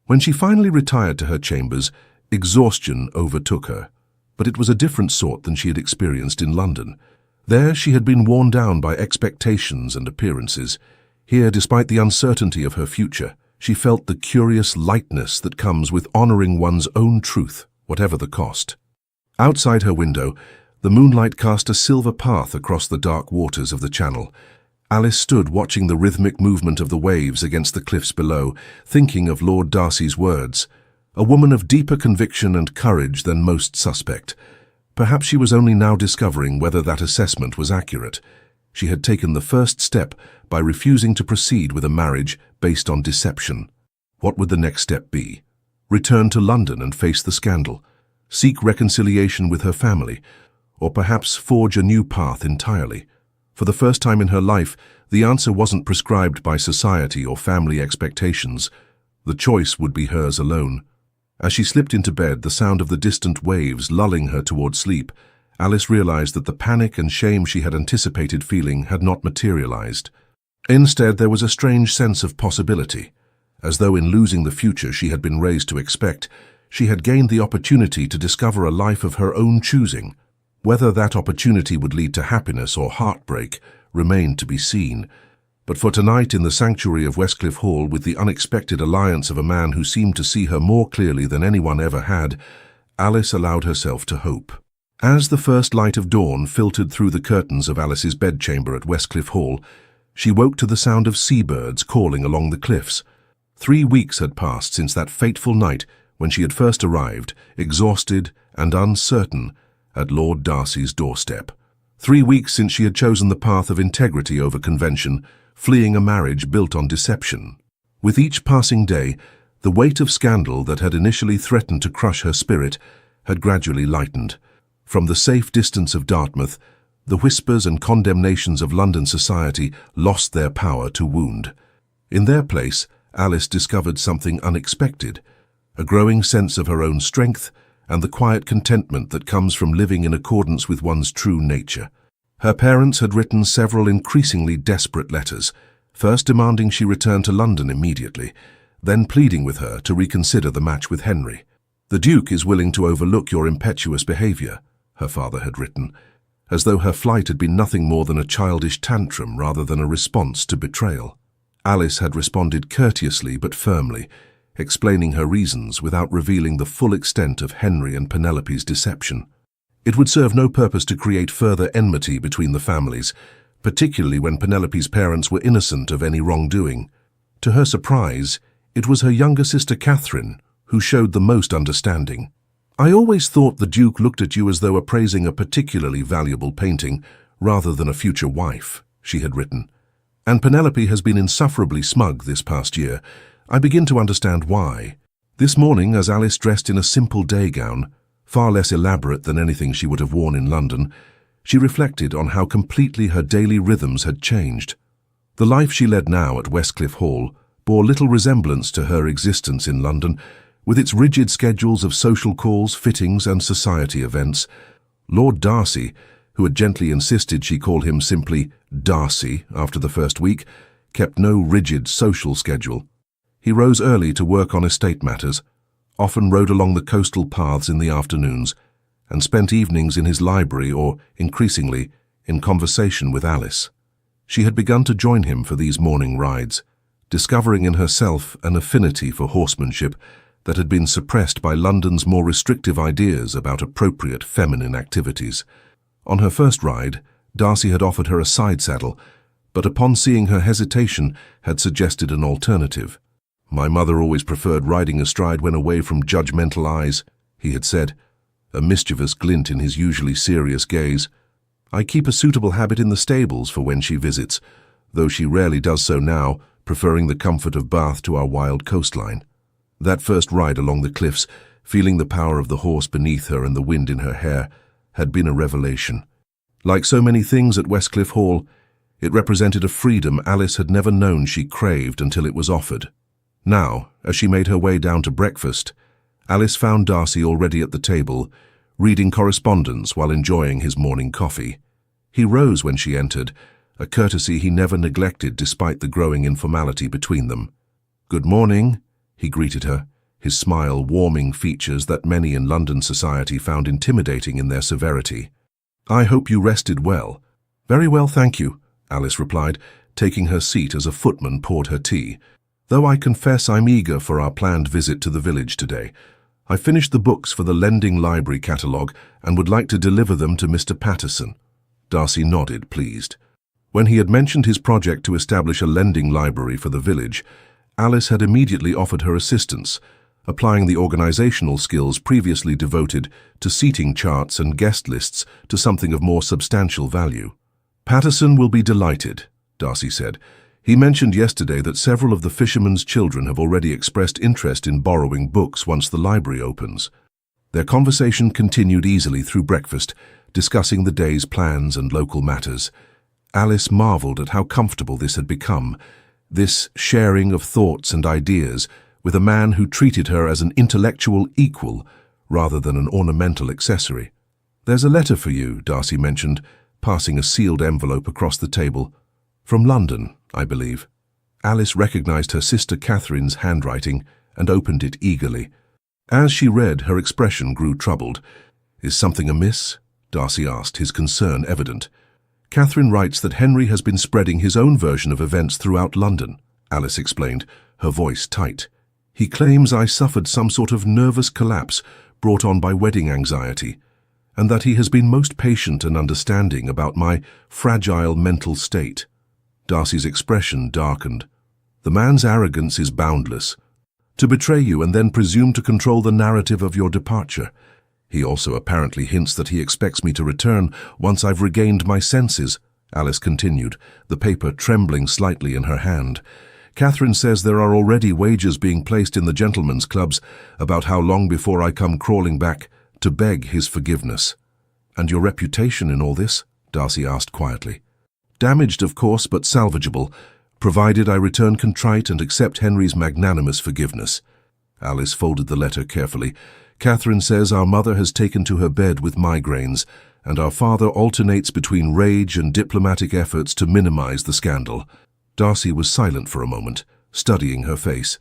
When she finally retired to her chambers, exhaustion overtook her, but it was a different sort than she had experienced in London. There she had been worn down by expectations and appearances. Here, despite the uncertainty of her future, she felt the curious lightness that comes with honoring one's own truth, whatever the cost. Outside her window, the moonlight cast a silver path across the dark waters of the channel. Alice stood watching the rhythmic movement of the waves against the cliffs below, thinking of Lord Darcy's words. A woman of deeper conviction and courage than most suspect. Perhaps she was only now discovering whether that assessment was accurate. She had taken the first step by refusing to proceed with a marriage based on deception. What would the next step be? Return to London and face the scandal? Seek reconciliation with her family? Or perhaps forge a new path entirely? For the first time in her life, the answer wasn't prescribed by society or family expectations. The choice would be hers alone. As she slipped into bed, the sound of the distant waves lulling her toward sleep, Alice realized that the panic and shame she had anticipated feeling had not materialized. Instead, there was a strange sense of possibility. As though in losing the future she had been raised to expect, she had gained the opportunity to discover a life of her own choosing. Whether that opportunity would lead to happiness or heartbreak remained to be seen. But for tonight in the sanctuary of Westcliff Hall, with the unexpected alliance of a man who seemed to see her more clearly than anyone ever had, Alice allowed herself to hope. As the first light of dawn filtered through the curtains of Alice's bedchamber at Westcliff Hall, she woke to the sound of seabirds calling along the cliffs. 3 weeks had passed since that fateful night when she had first arrived, exhausted and uncertain, at Lord Darcy's doorstep. 3 weeks since she had chosen the path of integrity over convention, fleeing a marriage built on deception. With each passing day, the weight of scandal that had initially threatened to crush her spirit had gradually lightened. From the safe distance of Dartmouth, the whispers and condemnations of London society lost their power to wound. In their place, Alice discovered something unexpected, a growing sense of her own strength and the quiet contentment that comes from living in accordance with one's true nature. Her parents had written several increasingly desperate letters, first demanding she return to London immediately, then pleading with her to reconsider the match with Henry. "The Duke is willing to overlook your impetuous behavior," her father had written, as though her flight had been nothing more than a childish tantrum rather than a response to betrayal. Alice had responded courteously but firmly, explaining her reasons without revealing the full extent of Henry and Penelope's deception. It would serve no purpose to create further enmity between the families, particularly when Penelope's parents were innocent of any wrongdoing. To her surprise, it was her younger sister Catherine who showed the most understanding. "I always thought the Duke looked at you as though appraising a particularly valuable painting rather than a future wife," she had written. "And Penelope has been insufferably smug this past year. I begin to understand why." This morning, as Alice dressed in a simple day gown, far less elaborate than anything she would have worn in London, she reflected on how completely her daily rhythms had changed. The life she led now at Westcliff Hall bore little resemblance to her existence in London, with its rigid schedules of social calls, fittings and society events. Lord Darcy, who had gently insisted she call him simply Darcy after the first week, kept no rigid social schedule. He rose early to work on estate matters, often rode along the coastal paths in the afternoons, and spent evenings in his library or, increasingly, in conversation with Alice. She had begun to join him for these morning rides, discovering in herself an affinity for horsemanship that had been suppressed by London's more restrictive ideas about appropriate feminine activities. On her first ride, Darcy had offered her a side saddle, but upon seeing her hesitation had suggested an alternative. "My mother always preferred riding astride when away from judgmental eyes," he had said, a mischievous glint in his usually serious gaze. "I keep a suitable habit in the stables for when she visits, though she rarely does so now, preferring the comfort of Bath to our wild coastline. That first ride along the cliffs, feeling the power of the horse beneath her and the wind in her hair, had been a revelation. Like so many things at Westcliff Hall, it represented a freedom Alice had never known she craved until it was offered. Now, as she made her way down to breakfast, Alice found Darcy already at the table, reading correspondence while enjoying his morning coffee. He rose when she entered, a courtesy he never neglected despite the growing informality between them. "Good morning," he greeted her, his smile warming features that many in London society found intimidating in their severity. "I hope you rested well." "Very well, thank you," Alice replied, taking her seat as a footman poured her tea. "Though I confess I'm eager for our planned visit to the village today. I finished the books for the lending library catalogue and would like to deliver them to Mr. Patterson." Darcy nodded, pleased. When he had mentioned his project to establish a lending library for the village, Alice had immediately offered her assistance, applying the organizational skills previously devoted to seating charts and guest lists to something of more substantial value. "Patterson will be delighted," Darcy said. "He mentioned yesterday that several of the fishermen's children have already expressed interest in borrowing books once the library opens." Their conversation continued easily through breakfast, discussing the day's plans and local matters. Alice marveled at how comfortable this had become, this sharing of thoughts and ideas with a man who treated her as an intellectual equal rather than an ornamental accessory. "There's a letter for you," Darcy mentioned, passing a sealed envelope across the table. "From London, I believe." Alice recognized her sister Catherine's handwriting and opened it eagerly. As she read, her expression grew troubled. "Is something amiss?" Darcy asked, his concern evident. "Catherine writes that Henry has been spreading his own version of events throughout London," Alice explained, her voice tight. "He claims I suffered some sort of nervous collapse brought on by wedding anxiety, and that he has been most patient and understanding about my fragile mental state." Darcy's expression darkened. "The man's arrogance is boundless. To betray you and then presume to control the narrative of your departure. He also apparently hints that he expects me to return once I've regained my senses," Alice continued, the paper trembling slightly in her hand. "Catherine says there are already wagers being placed in the gentlemen's clubs about how long before I come crawling back to beg his forgiveness." "And your reputation in all this?" Darcy asked quietly. "Damaged, of course, but salvageable, provided I return contrite and accept Henry's magnanimous forgiveness." Alice folded the letter carefully. "Catherine says our mother has taken to her bed with migraines, and our father alternates between rage and diplomatic efforts to minimize the scandal." Darcy was silent for a moment, studying her face.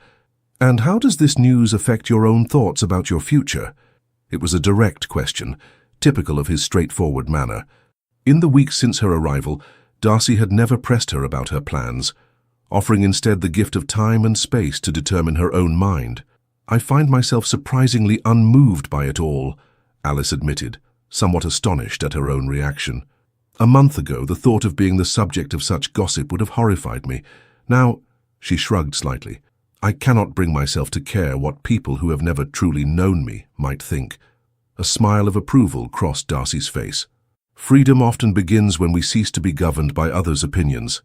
"And how does this news affect your own thoughts about your future?" It was a direct question, typical of his straightforward manner. In the weeks since her arrival, Darcy had never pressed her about her plans, offering instead the gift of time and space to determine her own mind. "I find myself surprisingly unmoved by it all," Alice admitted, somewhat astonished at her own reaction. "A month ago, the thought of being the subject of such gossip would have horrified me. Now," she shrugged slightly, "I cannot bring myself to care what people who have never truly known me might think." A smile of approval crossed Darcy's face. "Freedom often begins when we cease to be governed by others' opinions.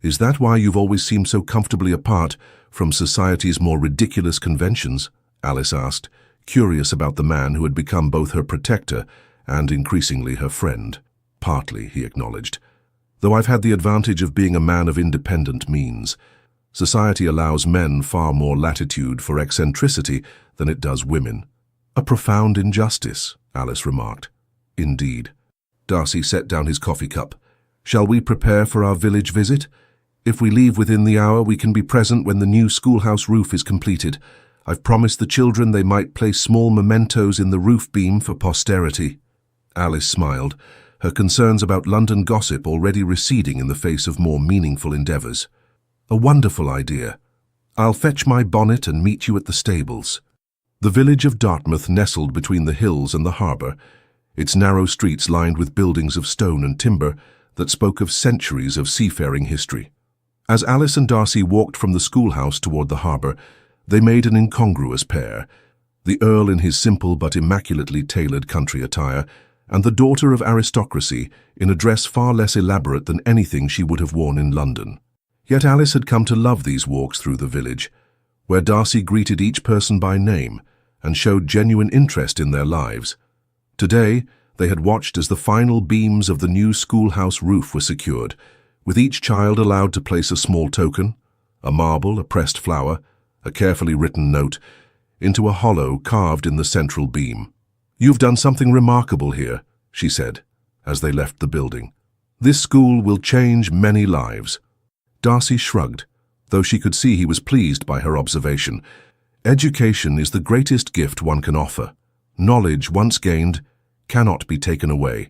Is that why you've always seemed so comfortably apart from society's more ridiculous conventions?" Alice asked, curious about the man who had become both her protector and increasingly her friend. "Partly," he acknowledged, "though I've had the advantage of being a man of independent means. Society allows men far more latitude for eccentricity than it does women." "A profound injustice," Alice remarked. "Indeed." Darcy set down his coffee cup. "Shall we prepare for our village visit? If we leave within the hour, we can be present when the new schoolhouse roof is completed. I've promised the children they might place small mementos in the roof beam for posterity." Alice smiled, her concerns about London gossip already receding in the face of more meaningful endeavours. "A wonderful idea. I'll fetch my bonnet and meet you at the stables." The village of Dartmouth nestled between the hills and the harbour, its narrow streets lined with buildings of stone and timber that spoke of centuries of seafaring history. As Alice and Darcy walked from the schoolhouse toward the harbour, they made an incongruous pair, the Earl in his simple but immaculately tailored country attire, and the daughter of aristocracy in a dress far less elaborate than anything she would have worn in London. Yet Alice had come to love these walks through the village, where Darcy greeted each person by name and showed genuine interest in their lives. Today, they had watched as the final beams of the new schoolhouse roof were secured, with each child allowed to place a small token, a marble, a pressed flower, a carefully written note, into a hollow carved in the central beam. "You've done something remarkable here," she said, as they left the building. "This school will change many lives." Darcy shrugged, though she could see he was pleased by her observation. Education is the greatest gift one can offer. Knowledge, once gained, cannot be taken away.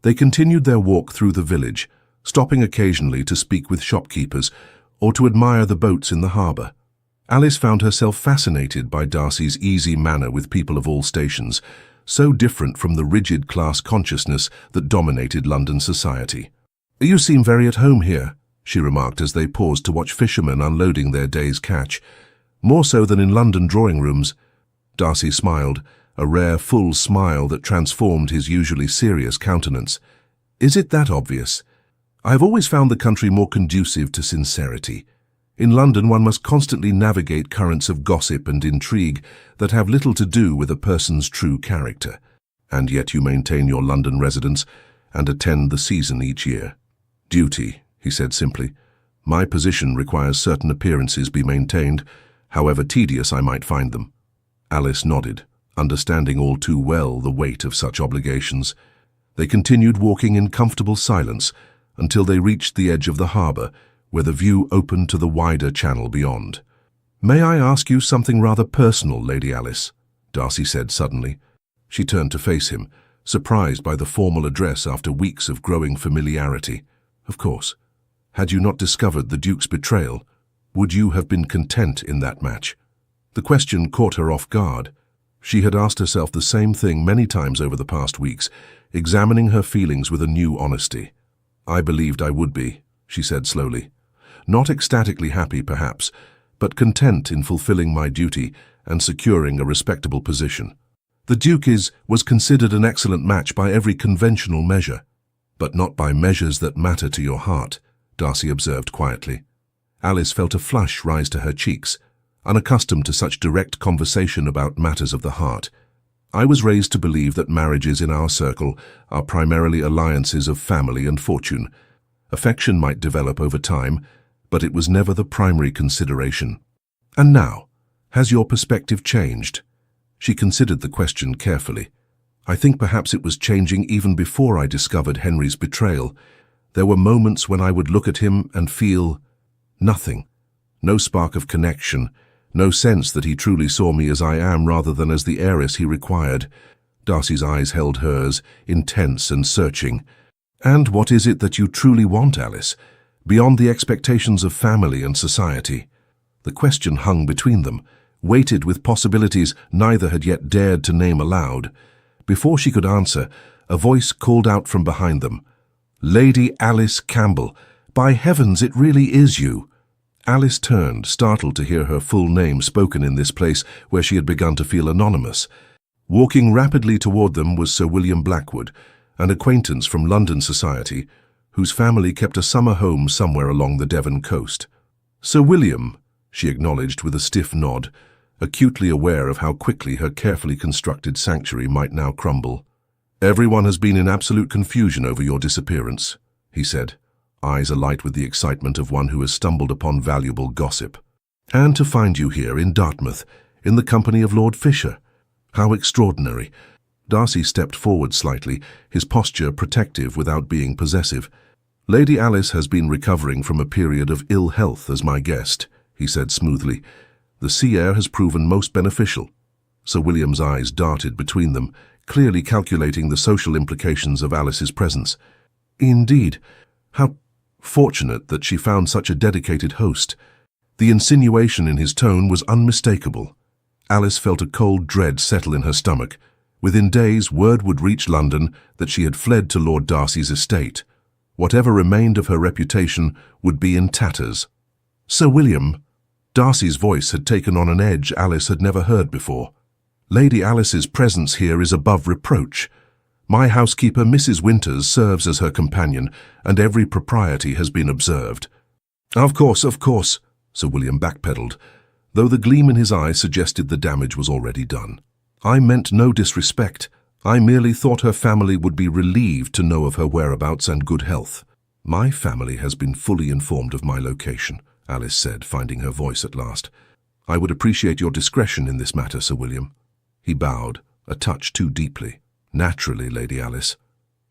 They continued their walk through the village, stopping occasionally to speak with shopkeepers or to admire the boats in the harbour. Alice found herself fascinated by Darcy's easy manner with people of all stations, so different from the rigid class consciousness that dominated London society. "You seem very at home here," she remarked as they paused to watch fishermen unloading their day's catch. "More so than in London drawing rooms." Darcy smiled, a rare, full smile that transformed his usually serious countenance. "Is it that obvious? I have always found the country more conducive to sincerity. In London, one must constantly navigate currents of gossip and intrigue that have little to do with a person's true character. And yet you maintain your London residence and attend the season each year." "Duty," he said simply. "My position requires certain appearances be maintained, however tedious I might find them." Alice nodded, understanding all too well the weight of such obligations. They continued walking in comfortable silence until they reached the edge of the harbour, where the view opened to the wider channel beyond. "May I ask you something rather personal, Lady Alice?" Darcy said suddenly. She turned to face him, surprised by the formal address after weeks of growing familiarity. "Of course. Had you not discovered the Duke's betrayal, would you have been content in that match?" The question caught her off guard. She had asked herself the same thing many times over the past weeks, examining her feelings with a new honesty. "I believed I would be," she said slowly. "Not ecstatically happy, perhaps, but content in fulfilling my duty and securing a respectable position. The Duke was considered an excellent match by every conventional measure, but not by measures that matter to your heart," Darcy observed quietly. Alice felt a flush rise to her cheeks, unaccustomed to such direct conversation about matters of the heart. "I was raised to believe that marriages in our circle are primarily alliances of family and fortune. Affection might develop over time, but it was never the primary consideration. And now, has your perspective changed?" She considered the question carefully. "I think perhaps it was changing even before I discovered Henry's betrayal. There were moments when I would look at him and feel nothing. No spark of connection, no sense that he truly saw me as I am rather than as the heiress he required." Darcy's eyes held hers, intense and searching. "And what is it that you truly want, Alice, beyond the expectations of family and society?" The question hung between them, weighted with possibilities neither had yet dared to name aloud. Before she could answer, a voice called out from behind them. "Lady Alice Campbell! By heavens, it really is you!" Alice turned, startled to hear her full name spoken in this place where she had begun to feel anonymous. Walking rapidly toward them was Sir William Blackwood, an acquaintance from London society, whose family kept a summer home somewhere along the Devon coast. "Sir William," she acknowledged with a stiff nod, acutely aware of how quickly her carefully constructed sanctuary might now crumble. "Everyone has been in absolute confusion over your disappearance," he said, eyes alight with the excitement of one who has stumbled upon valuable gossip. "And to find you here in Dartmouth, in the company of Lord Fisher. How extraordinary." Darcy stepped forward slightly, his posture protective without being possessive. "Lady Alice has been recovering from a period of ill health as my guest," he said smoothly. "The sea air has proven most beneficial." Sir William's eyes darted between them, clearly calculating the social implications of Alice's presence. "Indeed. How fortunate that she found such a dedicated host." The insinuation in his tone was unmistakable. Alice felt a cold dread settle in her stomach. Within days, word would reach London that she had fled to Lord Darcy's estate. Whatever remained of her reputation would be in tatters. "Sir William," Darcy's voice had taken on an edge Alice had never heard before. "Lady Alice's presence here is above reproach. My housekeeper, Mrs. Winters, serves as her companion, and every propriety has been observed." Of course, Sir William backpedaled, though the gleam in his eye suggested the damage was already done. "I meant no disrespect. I merely thought her family would be relieved to know of her whereabouts and good health." "My family has been fully informed of my location," Alice said, finding her voice at last. "I would appreciate your discretion in this matter, Sir William." He bowed, a touch too deeply. "Naturally, Lady Alice.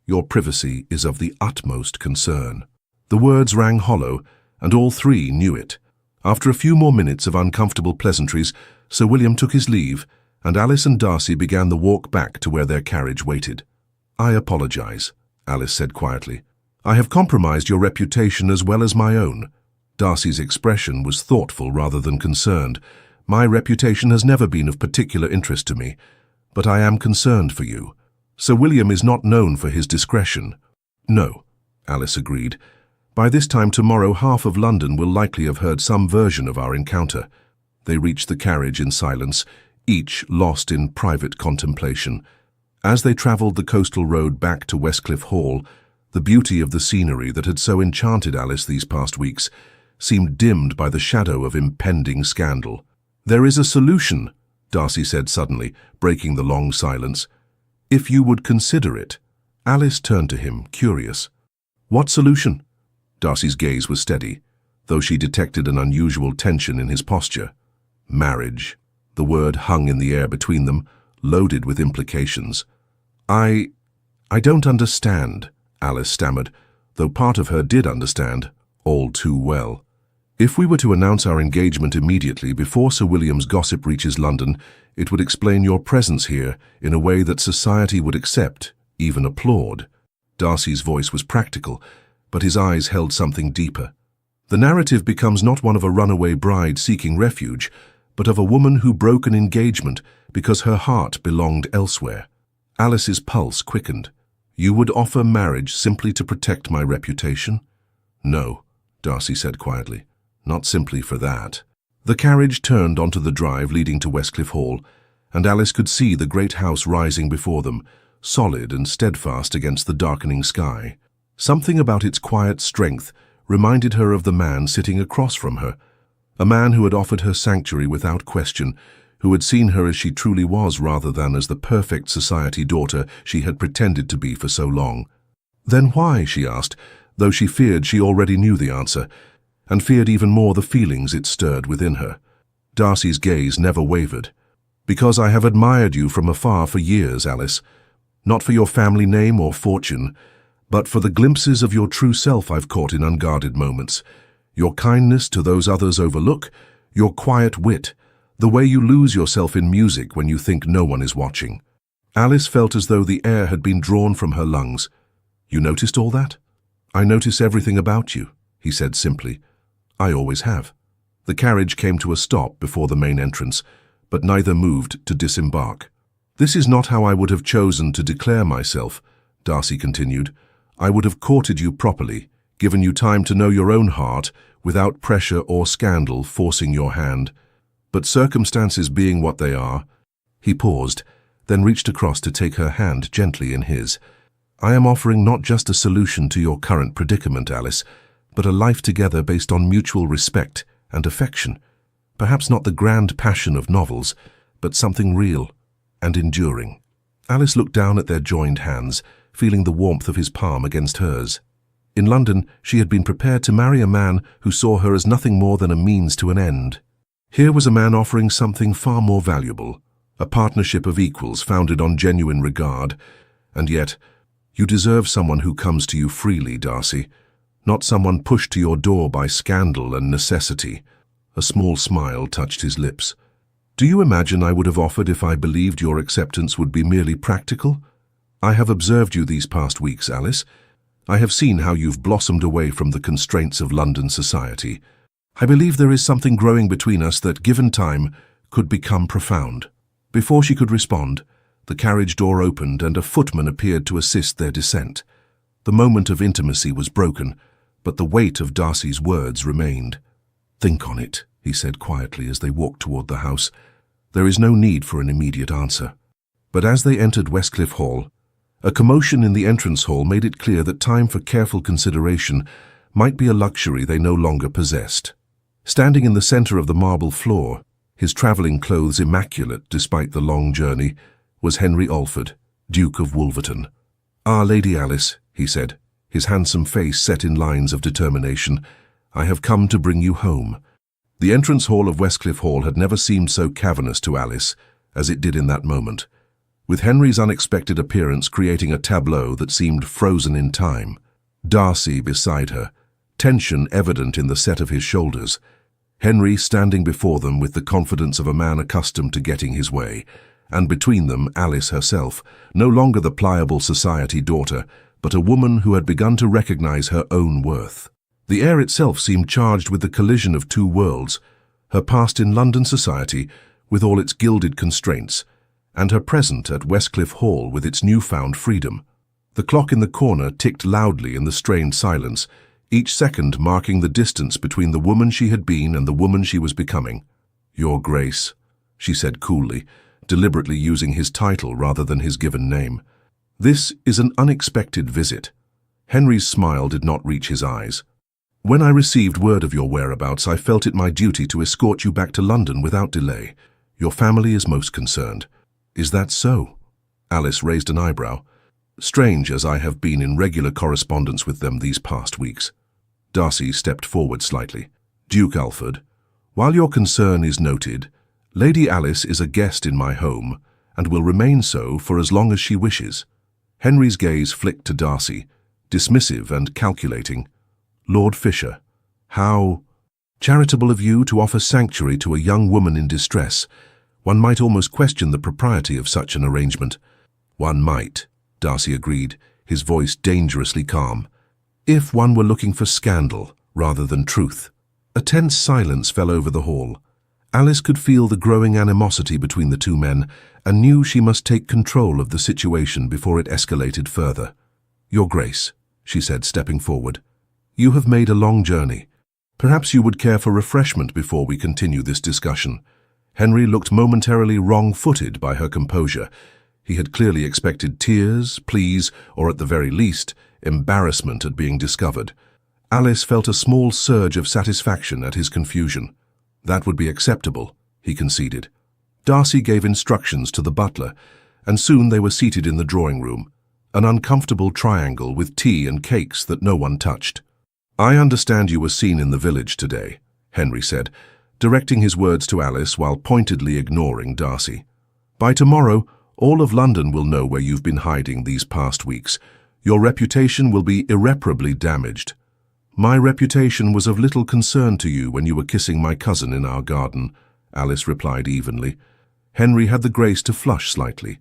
Your privacy is of the utmost concern." The words rang hollow, and all three knew it. After a few more minutes of uncomfortable pleasantries, Sir William took his leave, and Alice and Darcy began the walk back to where their carriage waited. "I apologize," Alice said quietly. "I have compromised your reputation as well as my own." Darcy's expression was thoughtful rather than concerned. "My reputation has never been of particular interest to me, but I am concerned for you. Sir William is not known for his discretion." "No," Alice agreed. "By this time tomorrow, half of London will likely have heard some version of our encounter." They reached the carriage in silence, each lost in private contemplation. As they travelled the coastal road back to Westcliff Hall, the beauty of the scenery that had so enchanted Alice these past weeks seemed dimmed by the shadow of impending scandal. "There is a solution," Darcy said suddenly, breaking the long silence. "If you would consider it." Alice turned to him, curious. "What solution?" Darcy's gaze was steady, though she detected an unusual tension in his posture. "Marriage." The word hung in the air between them, loaded with implications. I don't understand," Alice stammered, though part of her did understand, all too well. "If we were to announce our engagement immediately before Sir William's gossip reaches London, it would explain your presence here in a way that society would accept, even applaud." Darcy's voice was practical, but his eyes held something deeper. "The narrative becomes not one of a runaway bride seeking refuge, but of a woman who broke an engagement because her heart belonged elsewhere." Alice's pulse quickened. "You would offer marriage simply to protect my reputation?" "No," Darcy said quietly. "Not simply for that." The carriage turned onto the drive leading to Westcliff Hall, and Alice could see the great house rising before them, solid and steadfast against the darkening sky. Something about its quiet strength reminded her of the man sitting across from her, a man who had offered her sanctuary without question, who had seen her as she truly was rather than as the perfect society daughter she had pretended to be for so long. "Then why?" she asked, though she feared she already knew the answer, and feared even more the feelings it stirred within her. Darcy's gaze never wavered. "Because I have admired you from afar for years, Alice. Not for your family name or fortune, but for the glimpses of your true self I've caught in unguarded moments. Your kindness to those others overlook, your quiet wit, the way you lose yourself in music when you think no one is watching." Alice felt as though the air had been drawn from her lungs. "You noticed all that?" "I notice everything about you," he said simply. "I always have." The carriage came to a stop before the main entrance, but neither moved to disembark. "This is not how I would have chosen to declare myself," Darcy continued. "I would have courted you properly, given you time to know your own heart, without pressure or scandal forcing your hand. But circumstances being what they are—" He paused, then reached across to take her hand gently in his. "I am offering not just a solution to your current predicament, Alice, but a life together based on mutual respect and affection. Perhaps not the grand passion of novels, but something real and enduring." Alice looked down at their joined hands, feeling the warmth of his palm against hers. In London, she had been prepared to marry a man who saw her as nothing more than a means to an end. Here was a man offering something far more valuable, a partnership of equals founded on genuine regard. And yet, you deserve someone who comes to you freely, Darcy, not someone pushed to your door by scandal and necessity. A small smile touched his lips. "Do you imagine I would have offered if I believed your acceptance would be merely practical? I have observed you these past weeks, Alice. I have seen how you've blossomed away from the constraints of London society. I believe there is something growing between us that, given time, could become profound." Before she could respond, the carriage door opened and a footman appeared to assist their descent. The moment of intimacy was broken, but the weight of Darcy's words remained. "Think on it," he said quietly as they walked toward the house. "There is no need for an immediate answer." But as they entered Westcliff Hall, A commotion in the entrance hall made it clear that time for careful consideration might be a luxury they no longer possessed. Standing in the center of the marble floor, his traveling clothes immaculate despite the long journey, was Henry Alford, Duke of Wolverton. "Ah, Lady Alice," he said, his handsome face set in lines of determination, "I have come to bring you home." The entrance hall of Westcliff Hall had never seemed so cavernous to Alice as it did in that moment, with Henry's unexpected appearance creating a tableau that seemed frozen in time. Darcy beside her, tension evident in the set of his shoulders, Henry standing before them with the confidence of a man accustomed to getting his way, and between them Alice herself, no longer the pliable society daughter, but a woman who had begun to recognize her own worth. The air itself seemed charged with the collision of two worlds, her past in London society, with all its gilded constraints, and her present at Westcliff Hall with its newfound freedom. The clock in the corner ticked loudly in the strained silence, each second marking the distance between the woman she had been and the woman she was becoming. "Your Grace," she said coolly, deliberately using his title rather than his given name. "This is an unexpected visit." Henry's smile did not reach his eyes. "When I received word of your whereabouts, I felt it my duty to escort you back to London without delay. Your family is most concerned." "Is that so?" Alice raised an eyebrow. "Strange as I have been in regular correspondence with them these past weeks." Darcy stepped forward slightly. "Duke Alford, while your concern is noted, Lady Alice is a guest in my home and will remain so for as long as she wishes." Henry's gaze flicked to Darcy, dismissive and calculating. "Lord Fisher, how charitable of you to offer sanctuary to a young woman in distress. One might almost question the propriety of such an arrangement." "One might," Darcy agreed, his voice dangerously calm, "if one were looking for scandal rather than truth." A tense silence fell over the hall. Alice could feel the growing animosity between the two men and knew she must take control of the situation before it escalated further. "Your Grace," she said, stepping forward, "you have made a long journey. Perhaps you would care for refreshment before we continue this discussion." Henry looked momentarily wrong-footed by her composure. He had clearly expected tears, pleas, or at the very least, embarrassment at being discovered. Alice felt a small surge of satisfaction at his confusion. "That would be acceptable," he conceded. Darcy gave instructions to the butler, and soon they were seated in the drawing room, an uncomfortable triangle with tea and cakes that no one touched. "I understand you were seen in the village today," Henry said, directing his words to Alice while pointedly ignoring Darcy. "By tomorrow, all of London will know where you've been hiding these past weeks. Your reputation will be irreparably damaged." "My reputation was of little concern to you when you were kissing my cousin in our garden," Alice replied evenly. Henry had the grace to flush slightly.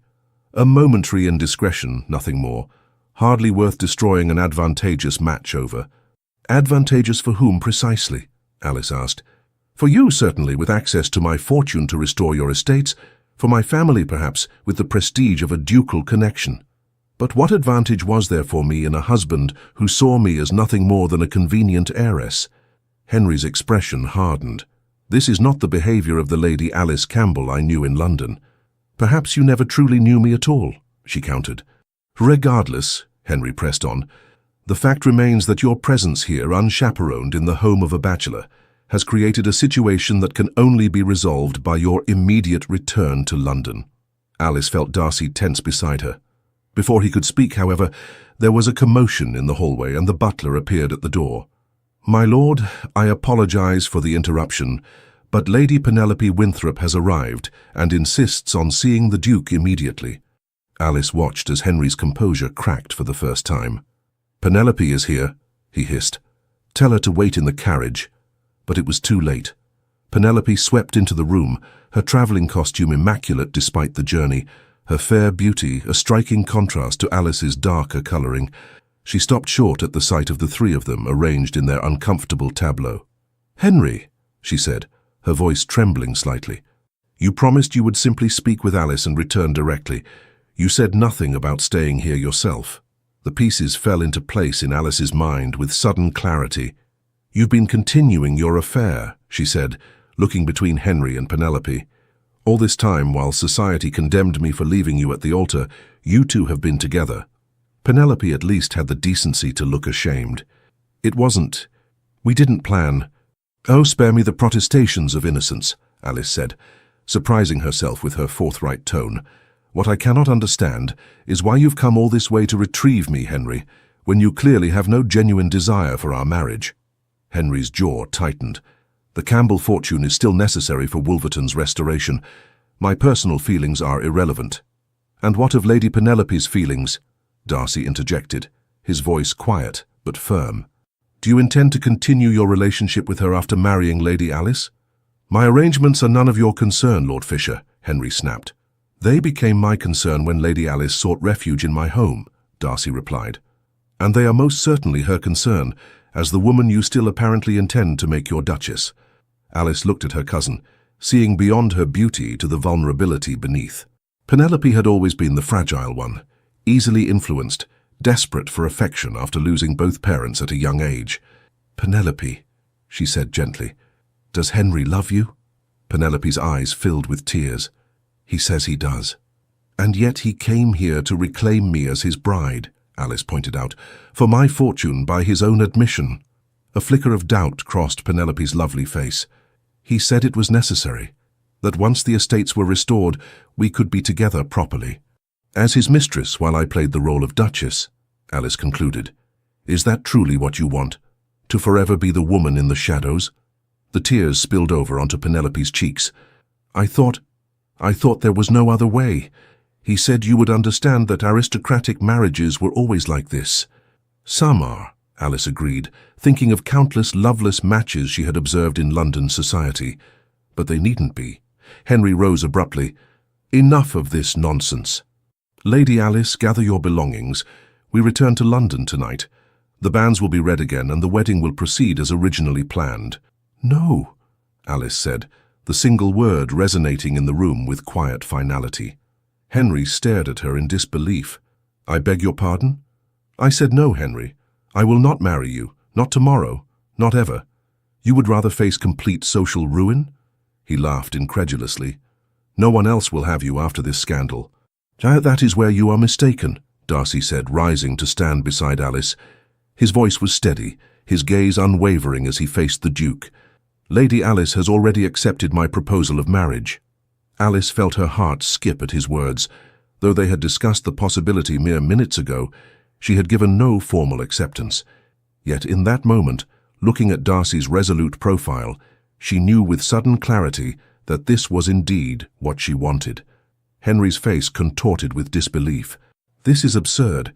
A momentary indiscretion, nothing more. Hardly worth destroying an advantageous match over. "Advantageous for whom precisely?" Alice asked. "For you, certainly, with access to my fortune to restore your estates. For my family, perhaps, with the prestige of a ducal connection. But what advantage was there for me in a husband who saw me as nothing more than a convenient heiress?" Henry's expression hardened. "This is not the behavior of the Lady Alice Campbell I knew in London." "Perhaps you never truly knew me at all," she countered. "Regardless," Henry pressed on, "the fact remains that your presence here, unchaperoned in the home of a bachelor, has created a situation that can only be resolved by your immediate return to London." Alice felt Darcy tense beside her. Before he could speak, however, there was a commotion in the hallway and the butler appeared at the door. "My lord, I apologize for the interruption, but Lady Penelope Winthrop has arrived and insists on seeing the Duke immediately." Alice watched as Henry's composure cracked for the first time. "Penelope is here," he hissed. "Tell her to wait in the carriage." But it was too late. Penelope swept into the room, her travelling costume immaculate despite the journey, her fair beauty a striking contrast to Alice's darker colouring. She stopped short at the sight of the three of them arranged in their uncomfortable tableau. "Henry," she said, her voice trembling slightly, "you promised you would simply speak with Alice and return directly. You said nothing about staying here yourself." The pieces fell into place in Alice's mind with sudden clarity. "You've been continuing your affair," she said, looking between Henry and Penelope. All this time, while society condemned me for leaving you at the altar, you two have been together. Penelope at least had the decency to look ashamed. It wasn't. We didn't plan. Oh, spare me the protestations of innocence, Alice said, surprising herself with her forthright tone. What I cannot understand is why you've come all this way to retrieve me, Henry, when you clearly have no genuine desire for our marriage. Henry's jaw tightened. The Campbell fortune is still necessary for Wolverton's restoration. My personal feelings are irrelevant. And what of Lady Penelope's feelings? Darcy interjected, his voice quiet but firm. Do you intend to continue your relationship with her after marrying Lady Alice? My arrangements are none of your concern, Lord Fisher, Henry snapped. They became my concern when Lady Alice sought refuge in my home, Darcy replied. And they are most certainly her concern, as the woman you still apparently intend to make your Duchess. Alice looked at her cousin, seeing beyond her beauty to the vulnerability beneath. Penelope had always been the fragile one, easily influenced, desperate for affection after losing both parents at a young age. Penelope, she said gently, does Henry love you? Penelope's eyes filled with tears. He says he does. And yet he came here to reclaim me as his bride, Alice pointed out, for my fortune by his own admission. A flicker of doubt crossed Penelope's lovely face. He said it was necessary, that once the estates were restored, we could be together properly. As his mistress while I played the role of Duchess, Alice concluded. Is that truly what you want? To forever be the woman in the shadows? The tears spilled over onto Penelope's cheeks. I thought there was no other way. He said you would understand that aristocratic marriages were always like this. Some are, Alice agreed, thinking of countless loveless matches she had observed in London society. But they needn't be. Henry rose abruptly. Enough of this nonsense. Lady Alice, gather your belongings. We return to London tonight. The banns will be read again and the wedding will proceed as originally planned. No, Alice said, the single word resonating in the room with quiet finality. Henry stared at her in disbelief. I beg your pardon? I said no, Henry. I will not marry you, not tomorrow, not ever. You would rather face complete social ruin? He laughed incredulously. No one else will have you after this scandal. That is where you are mistaken, Darcy said, rising to stand beside Alice. His voice was steady, his gaze unwavering as he faced the Duke. Lady Alice has already accepted my proposal of marriage. Alice felt her heart skip at his words. Though they had discussed the possibility mere minutes ago, she had given no formal acceptance. Yet in that moment, looking at Darcy's resolute profile, she knew with sudden clarity that this was indeed what she wanted. Henry's face contorted with disbelief. This is absurd.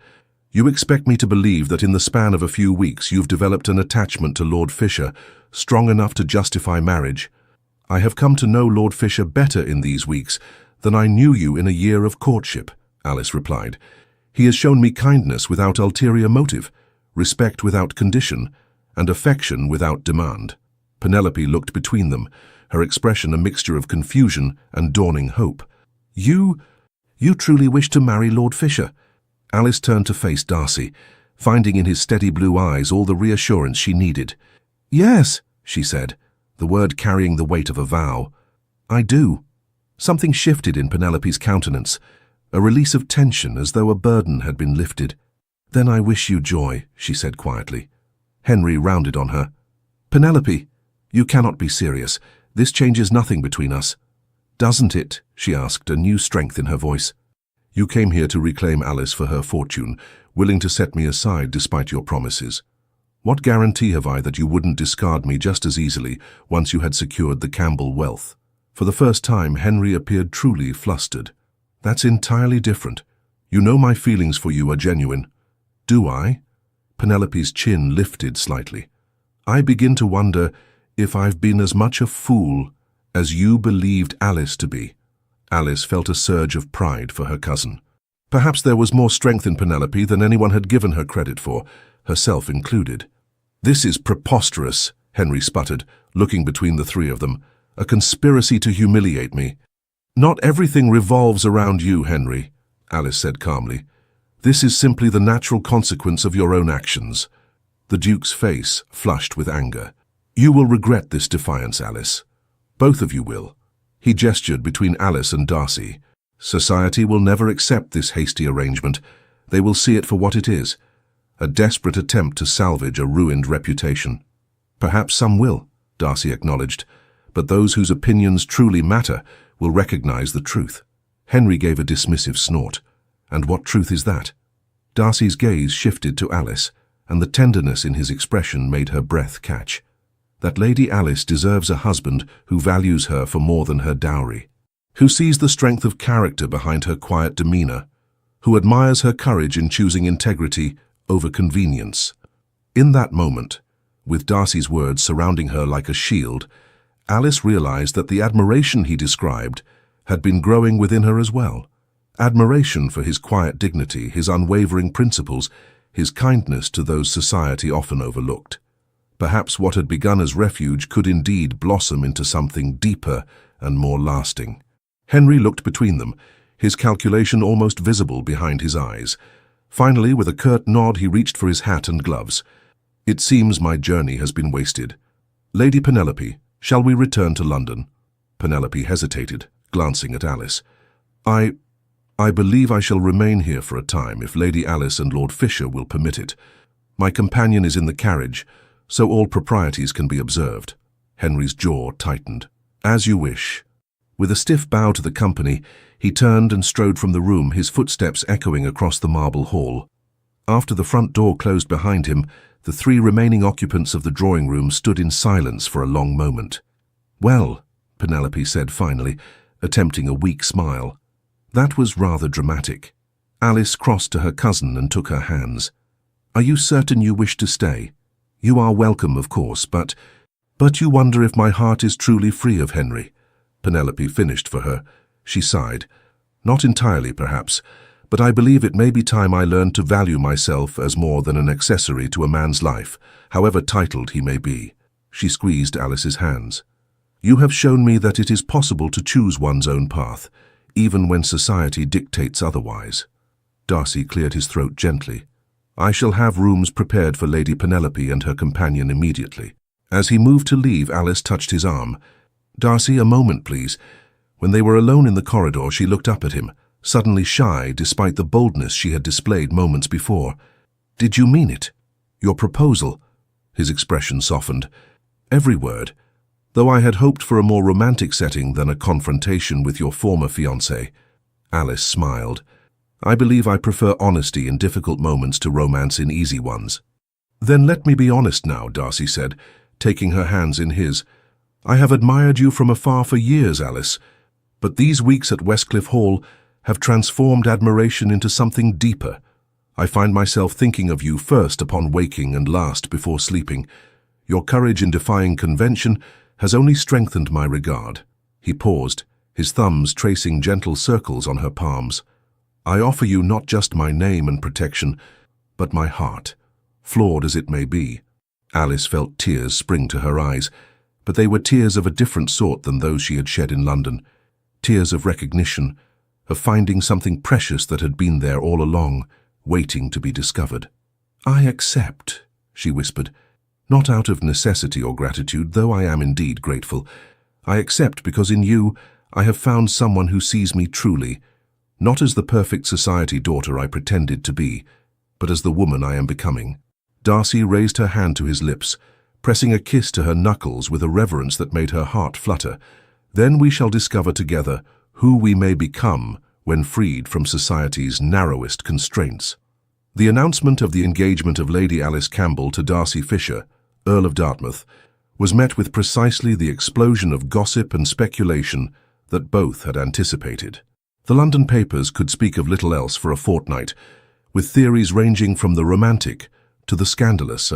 You expect me to believe that in the span of a few weeks you've developed an attachment to Lord Fisher strong enough to justify marriage. I have come to know Lord Fisher better in these weeks than I knew you in a year of courtship, Alice replied. He has shown me kindness without ulterior motive, respect without condition, and affection without demand. Penelope looked between them, her expression a mixture of confusion and dawning hope. You truly wish to marry Lord Fisher? Alice turned to face Darcy, finding in his steady blue eyes all the reassurance she needed. Yes, she said, the word carrying the weight of a vow. I do. Something shifted in Penelope's countenance, a release of tension as though a burden had been lifted. Then I wish you joy, she said quietly. Henry rounded on her. Penelope, you cannot be serious. This changes nothing between us. Doesn't it? She asked, a new strength in her voice. You came here to reclaim Alice for her fortune, willing to set me aside despite your promises. What guarantee have I that you wouldn't discard me just as easily once you had secured the Campbell wealth? For the first time, Henry appeared truly flustered. That's entirely different. You know my feelings for you are genuine. Do I? Penelope's chin lifted slightly. I begin to wonder if I've been as much a fool as you believed Alice to be. Alice felt a surge of pride for her cousin. Perhaps there was more strength in Penelope than anyone had given her credit for, herself included. This is preposterous, Henry sputtered, looking between the three of them. A conspiracy to humiliate me. Not everything revolves around you, Henry, Alice said calmly. This is simply the natural consequence of your own actions. The Duke's face flushed with anger. You will regret this defiance, Alice. Both of you will. He gestured between Alice and Darcy. Society will never accept this hasty arrangement. They will see it for what it is, a desperate attempt to salvage a ruined reputation. Perhaps some will, Darcy acknowledged, but those whose opinions truly matter will recognize the truth. Henry gave a dismissive snort. And what truth is that? Darcy's gaze shifted to Alice, and the tenderness in his expression made her breath catch. That Lady Alice deserves a husband who values her for more than her dowry, who sees the strength of character behind her quiet demeanor, who admires her courage in choosing integrity over convenience. In that moment, with Darcy's words surrounding her like a shield, Alice realized that the admiration he described had been growing within her as well. Admiration for his quiet dignity, his unwavering principles, his kindness to those society often overlooked. Perhaps what had begun as refuge could indeed blossom into something deeper and more lasting. Henry looked between them, his calculation almost visible behind his eyes. Finally, with a curt nod, he reached for his hat and gloves. "It seems my journey has been wasted. Lady Penelope, shall we return to London?" Penelope hesitated, glancing at Alice. I believe I shall remain here for a time if Lady Alice and Lord Fisher will permit it. My companion is in the carriage, so all proprieties can be observed." Henry's jaw tightened. "As you wish." With a stiff bow to the company, he turned and strode from the room, his footsteps echoing across the marble hall. After the front door closed behind him, the three remaining occupants of the drawing room stood in silence for a long moment. "Well," Penelope said finally, attempting a weak smile. "That was rather dramatic." Alice crossed to her cousin and took her hands. "Are you certain you wish to stay? You are welcome, of course, but you wonder if my heart is truly free of Henry." Penelope finished for her. She sighed. "Not entirely, perhaps, but I believe it may be time I learned to value myself as more than an accessory to a man's life, however titled he may be." She squeezed Alice's hands. "You have shown me that it is possible to choose one's own path, even when society dictates otherwise." Darcy cleared his throat gently. "I shall have rooms prepared for Lady Penelope and her companion immediately." As he moved to leave, Alice touched his arm. "Darcy, a moment, please." When they were alone in the corridor, she looked up at him, suddenly shy despite the boldness she had displayed moments before. "Did you mean it? Your proposal?" His expression softened. "Every word. Though I had hoped for a more romantic setting than a confrontation with your former fiancé." Alice smiled. "I believe I prefer honesty in difficult moments to romance in easy ones." "Then let me be honest now," Darcy said, taking her hands in his. "I have admired you from afar for years, Alice, but these weeks at Westcliff Hall have transformed admiration into something deeper. I find myself thinking of you first upon waking and last before sleeping. Your courage in defying convention has only strengthened my regard." He paused, his thumbs tracing gentle circles on her palms. "I offer you not just my name and protection, but my heart, flawed as it may be." Alice felt tears spring to her eyes, but they were tears of a different sort than those she had shed in London. Tears of recognition, of finding something precious that had been there all along, waiting to be discovered. "I accept," she whispered. "Not out of necessity or gratitude, though I am indeed grateful. I accept because in you I have found someone who sees me truly, not as the perfect society daughter I pretended to be, but as the woman I am becoming." Darcy raised her hand to his lips, pressing a kiss to her knuckles with a reverence that made her heart flutter. "Then we shall discover together who we may become when freed from society's narrowest constraints." The announcement of the engagement of Lady Alice Campbell to Darcy Fisher, Earl of Dartmouth, was met with precisely the explosion of gossip and speculation that both had anticipated. The London papers could speak of little else for a fortnight, with theories ranging from the romantic to the scandalous.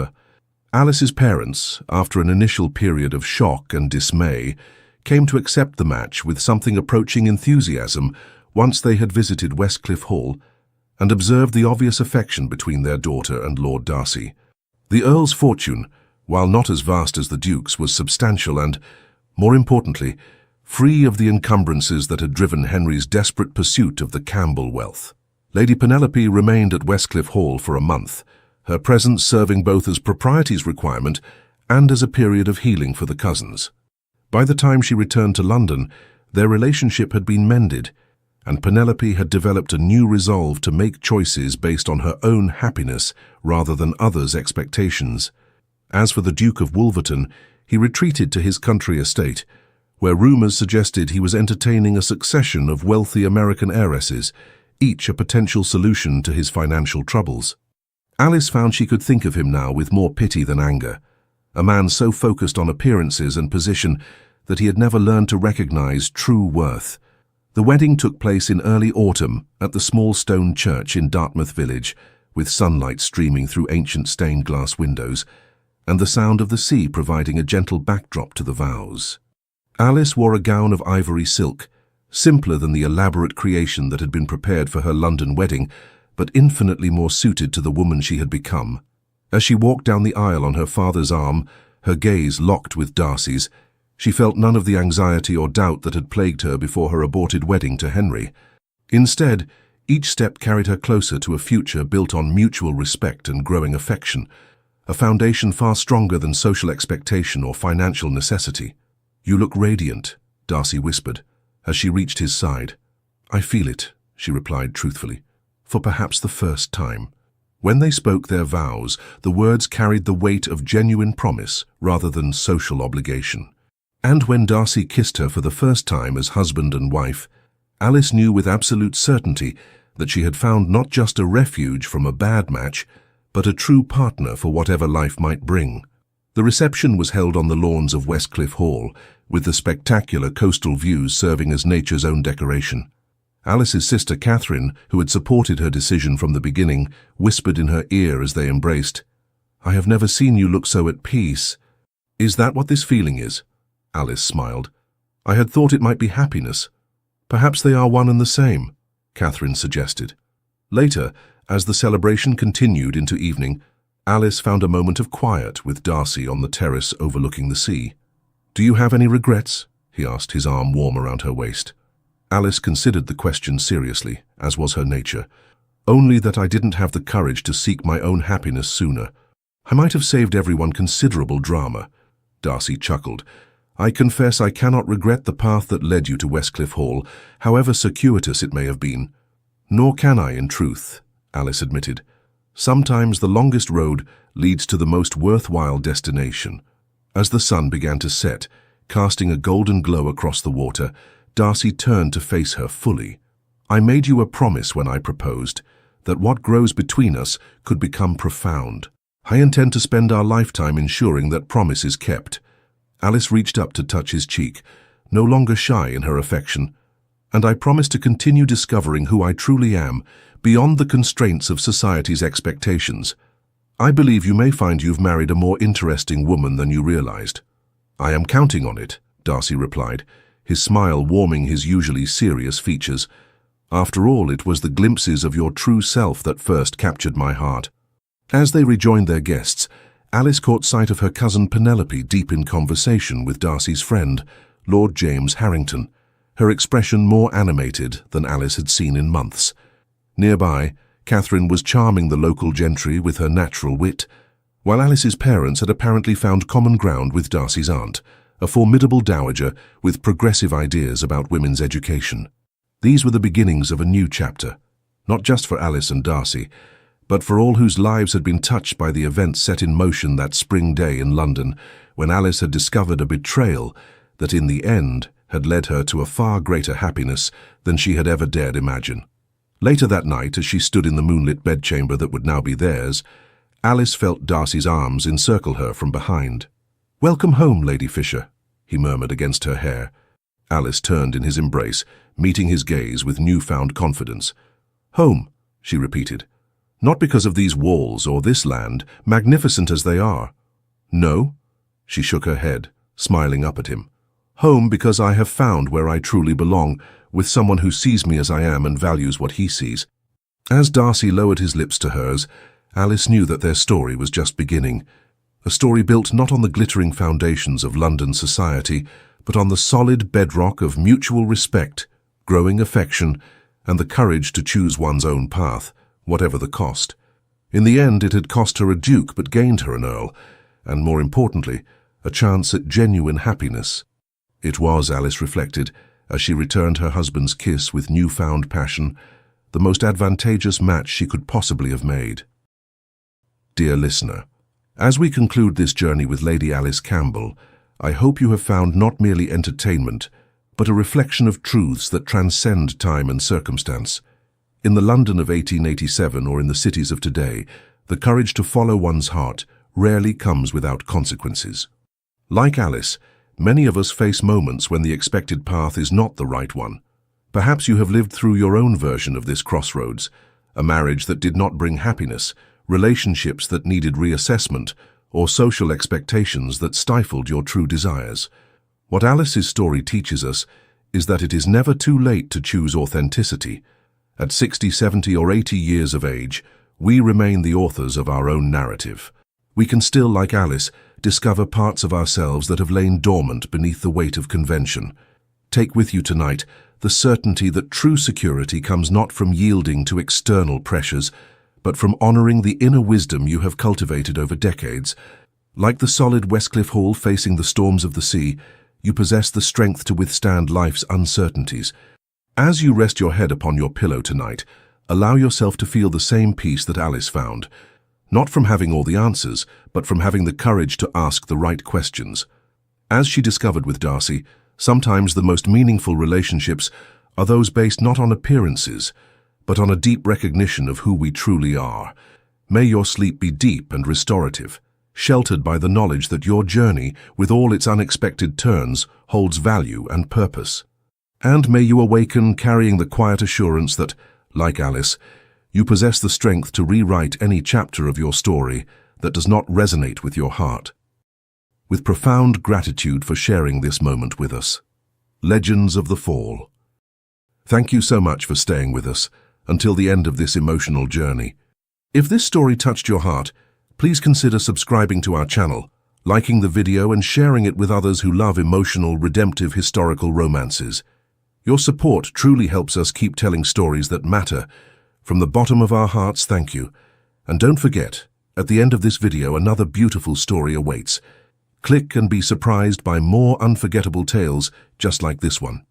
Alice's parents, after an initial period of shock and dismay, came to accept the match with something approaching enthusiasm once they had visited Westcliff Hall and observed the obvious affection between their daughter and Lord Darcy. The Earl's fortune, while not as vast as the Duke's, was substantial and, more importantly, free of the encumbrances that had driven Henry's desperate pursuit of the Campbell wealth. Lady Penelope remained at Westcliff Hall for a month, her presence serving both as propriety's requirement and as a period of healing for the cousins. By the time she returned to London, Their relationship had been mended, and Penelope had developed a new resolve to make choices based on her own happiness rather than others' expectations. As for the Duke of Wolverton, he retreated to his country estate, where rumors suggested he was entertaining a succession of wealthy American heiresses, each a potential solution to his financial troubles. Alice found she could think of him now with more pity than anger, a man so focused on appearances and position that he had never learned to recognize true worth. The wedding took place in early autumn at the small stone church in Dartmouth Village, with sunlight streaming through ancient stained glass windows, and the sound of the sea providing a gentle backdrop to the vows. Alice wore a gown of ivory silk, simpler than the elaborate creation that had been prepared for her London wedding, but infinitely more suited to the woman she had become. As she walked down the aisle on her father's arm, her gaze locked with Darcy's, she felt none of the anxiety or doubt that had plagued her before her aborted wedding to Henry. Instead, each step carried her closer to a future built on mutual respect and growing affection, a foundation far stronger than social expectation or financial necessity. "You look radiant," Darcy whispered, as she reached his side. "I feel it," she replied truthfully, for perhaps the first time. When they spoke their vows, the words carried the weight of genuine promise rather than social obligation. And when Darcy kissed her for the first time as husband and wife, Alice knew with absolute certainty that she had found not just a refuge from a bad match, but a true partner for whatever life might bring. The reception was held on the lawns of Westcliff Hall, with the spectacular coastal views serving as nature's own decoration. Alice's sister Catherine, who had supported her decision from the beginning, whispered in her ear as they embraced, "I have never seen you look so at peace." "Is that what this feeling is?" Alice smiled. "I had thought it might be happiness." "Perhaps they are one and the same," Catherine suggested. Later, as the celebration continued into evening, Alice found a moment of quiet with Darcy on the terrace overlooking the sea. "Do you have any regrets?" he asked, his arm warm around her waist. Alice considered the question seriously, as was her nature. "Only that I didn't have the courage to seek my own happiness sooner. I might have saved everyone considerable drama." Darcy chuckled. "I confess I cannot regret the path that led you to Westcliff Hall, however circuitous it may have been." "Nor can I, in truth," Alice admitted. "Sometimes the longest road leads to the most worthwhile destination." As the sun began to set, casting a golden glow across the water, Darcy turned to face her fully. "I made you a promise when I proposed, that what grows between us could become profound. I intend to spend our lifetime ensuring that promise is kept." Alice reached up to touch his cheek, no longer shy in her affection. "And I promise to continue discovering who I truly am, beyond the constraints of society's expectations. I believe you may find you've married a more interesting woman than you realized." "I am counting on it," Darcy replied, his smile warming his usually serious features. "After all, it was the glimpses of your true self that first captured my heart." As they rejoined their guests, Alice caught sight of her cousin Penelope deep in conversation with Darcy's friend, Lord James Harrington, her expression more animated than Alice had seen in months. Nearby, Catherine was charming the local gentry with her natural wit, while Alice's parents had apparently found common ground with Darcy's aunt, a formidable dowager with progressive ideas about women's education. These were the beginnings of a new chapter, not just for Alice and Darcy, but for all whose lives had been touched by the events set in motion that spring day in London, when Alice had discovered a betrayal that in the end had led her to a far greater happiness than she had ever dared imagine. Later that night, as she stood in the moonlit bedchamber that would now be theirs, Alice felt Darcy's arms encircle her from behind. "Welcome home, Lady Fisher," he murmured against her hair. Alice turned in his embrace, meeting his gaze with newfound confidence. "Home," she repeated. "Not because of these walls or this land, magnificent as they are." "No?" She shook her head, smiling up at him. "Home because I have found where I truly belong, with someone who sees me as I am and values what he sees." As Darcy lowered his lips to hers, Alice knew that their story was just beginning. A story built not on the glittering foundations of London society, but on the solid bedrock of mutual respect, growing affection, and the courage to choose one's own path, whatever the cost. In the end, it had cost her a duke but gained her an earl, and more importantly, a chance at genuine happiness. It was, Alice reflected, as she returned her husband's kiss with newfound passion, the most advantageous match she could possibly have made. Dear listener, as we conclude this journey with Lady Alice Campbell, I hope you have found not merely entertainment, but a reflection of truths that transcend time and circumstance. In the London of 1887 or in the cities of today, the courage to follow one's heart rarely comes without consequences. Like Alice, many of us face moments when the expected path is not the right one. Perhaps you have lived through your own version of this crossroads, a marriage that did not bring happiness, relationships that needed reassessment, or social expectations that stifled your true desires. What Alice's story teaches us is that it is never too late to choose authenticity. At 60, 70, or 80 years of age, we remain the authors of our own narrative. We can still, like Alice, discover parts of ourselves that have lain dormant beneath the weight of convention. Take with you tonight the certainty that true security comes not from yielding to external pressures, but from honoring the inner wisdom you have cultivated over decades. Like the solid Westcliff Hall facing the storms of the sea, you possess the strength to withstand life's uncertainties. As you rest your head upon your pillow tonight, allow yourself to feel the same peace that Alice found, not from having all the answers, but from having the courage to ask the right questions. As she discovered with Darcy, sometimes the most meaningful relationships are those based not on appearances, but on a deep recognition of who we truly are. May your sleep be deep and restorative, sheltered by the knowledge that your journey, with all its unexpected turns, holds value and purpose. And may you awaken carrying the quiet assurance that, like Alice, you possess the strength to rewrite any chapter of your story that does not resonate with your heart. With profound gratitude for sharing this moment with us. Legends of the Fall. Thank you so much for staying with us until the end of this emotional journey. If this story touched your heart, please consider subscribing to our channel, liking the video and sharing it with others who love emotional, redemptive historical romances. Your support truly helps us keep telling stories that matter. From the bottom of our hearts, thank you. And don't forget, at the end of this video, another beautiful story awaits. Click and be surprised by more unforgettable tales just like this one.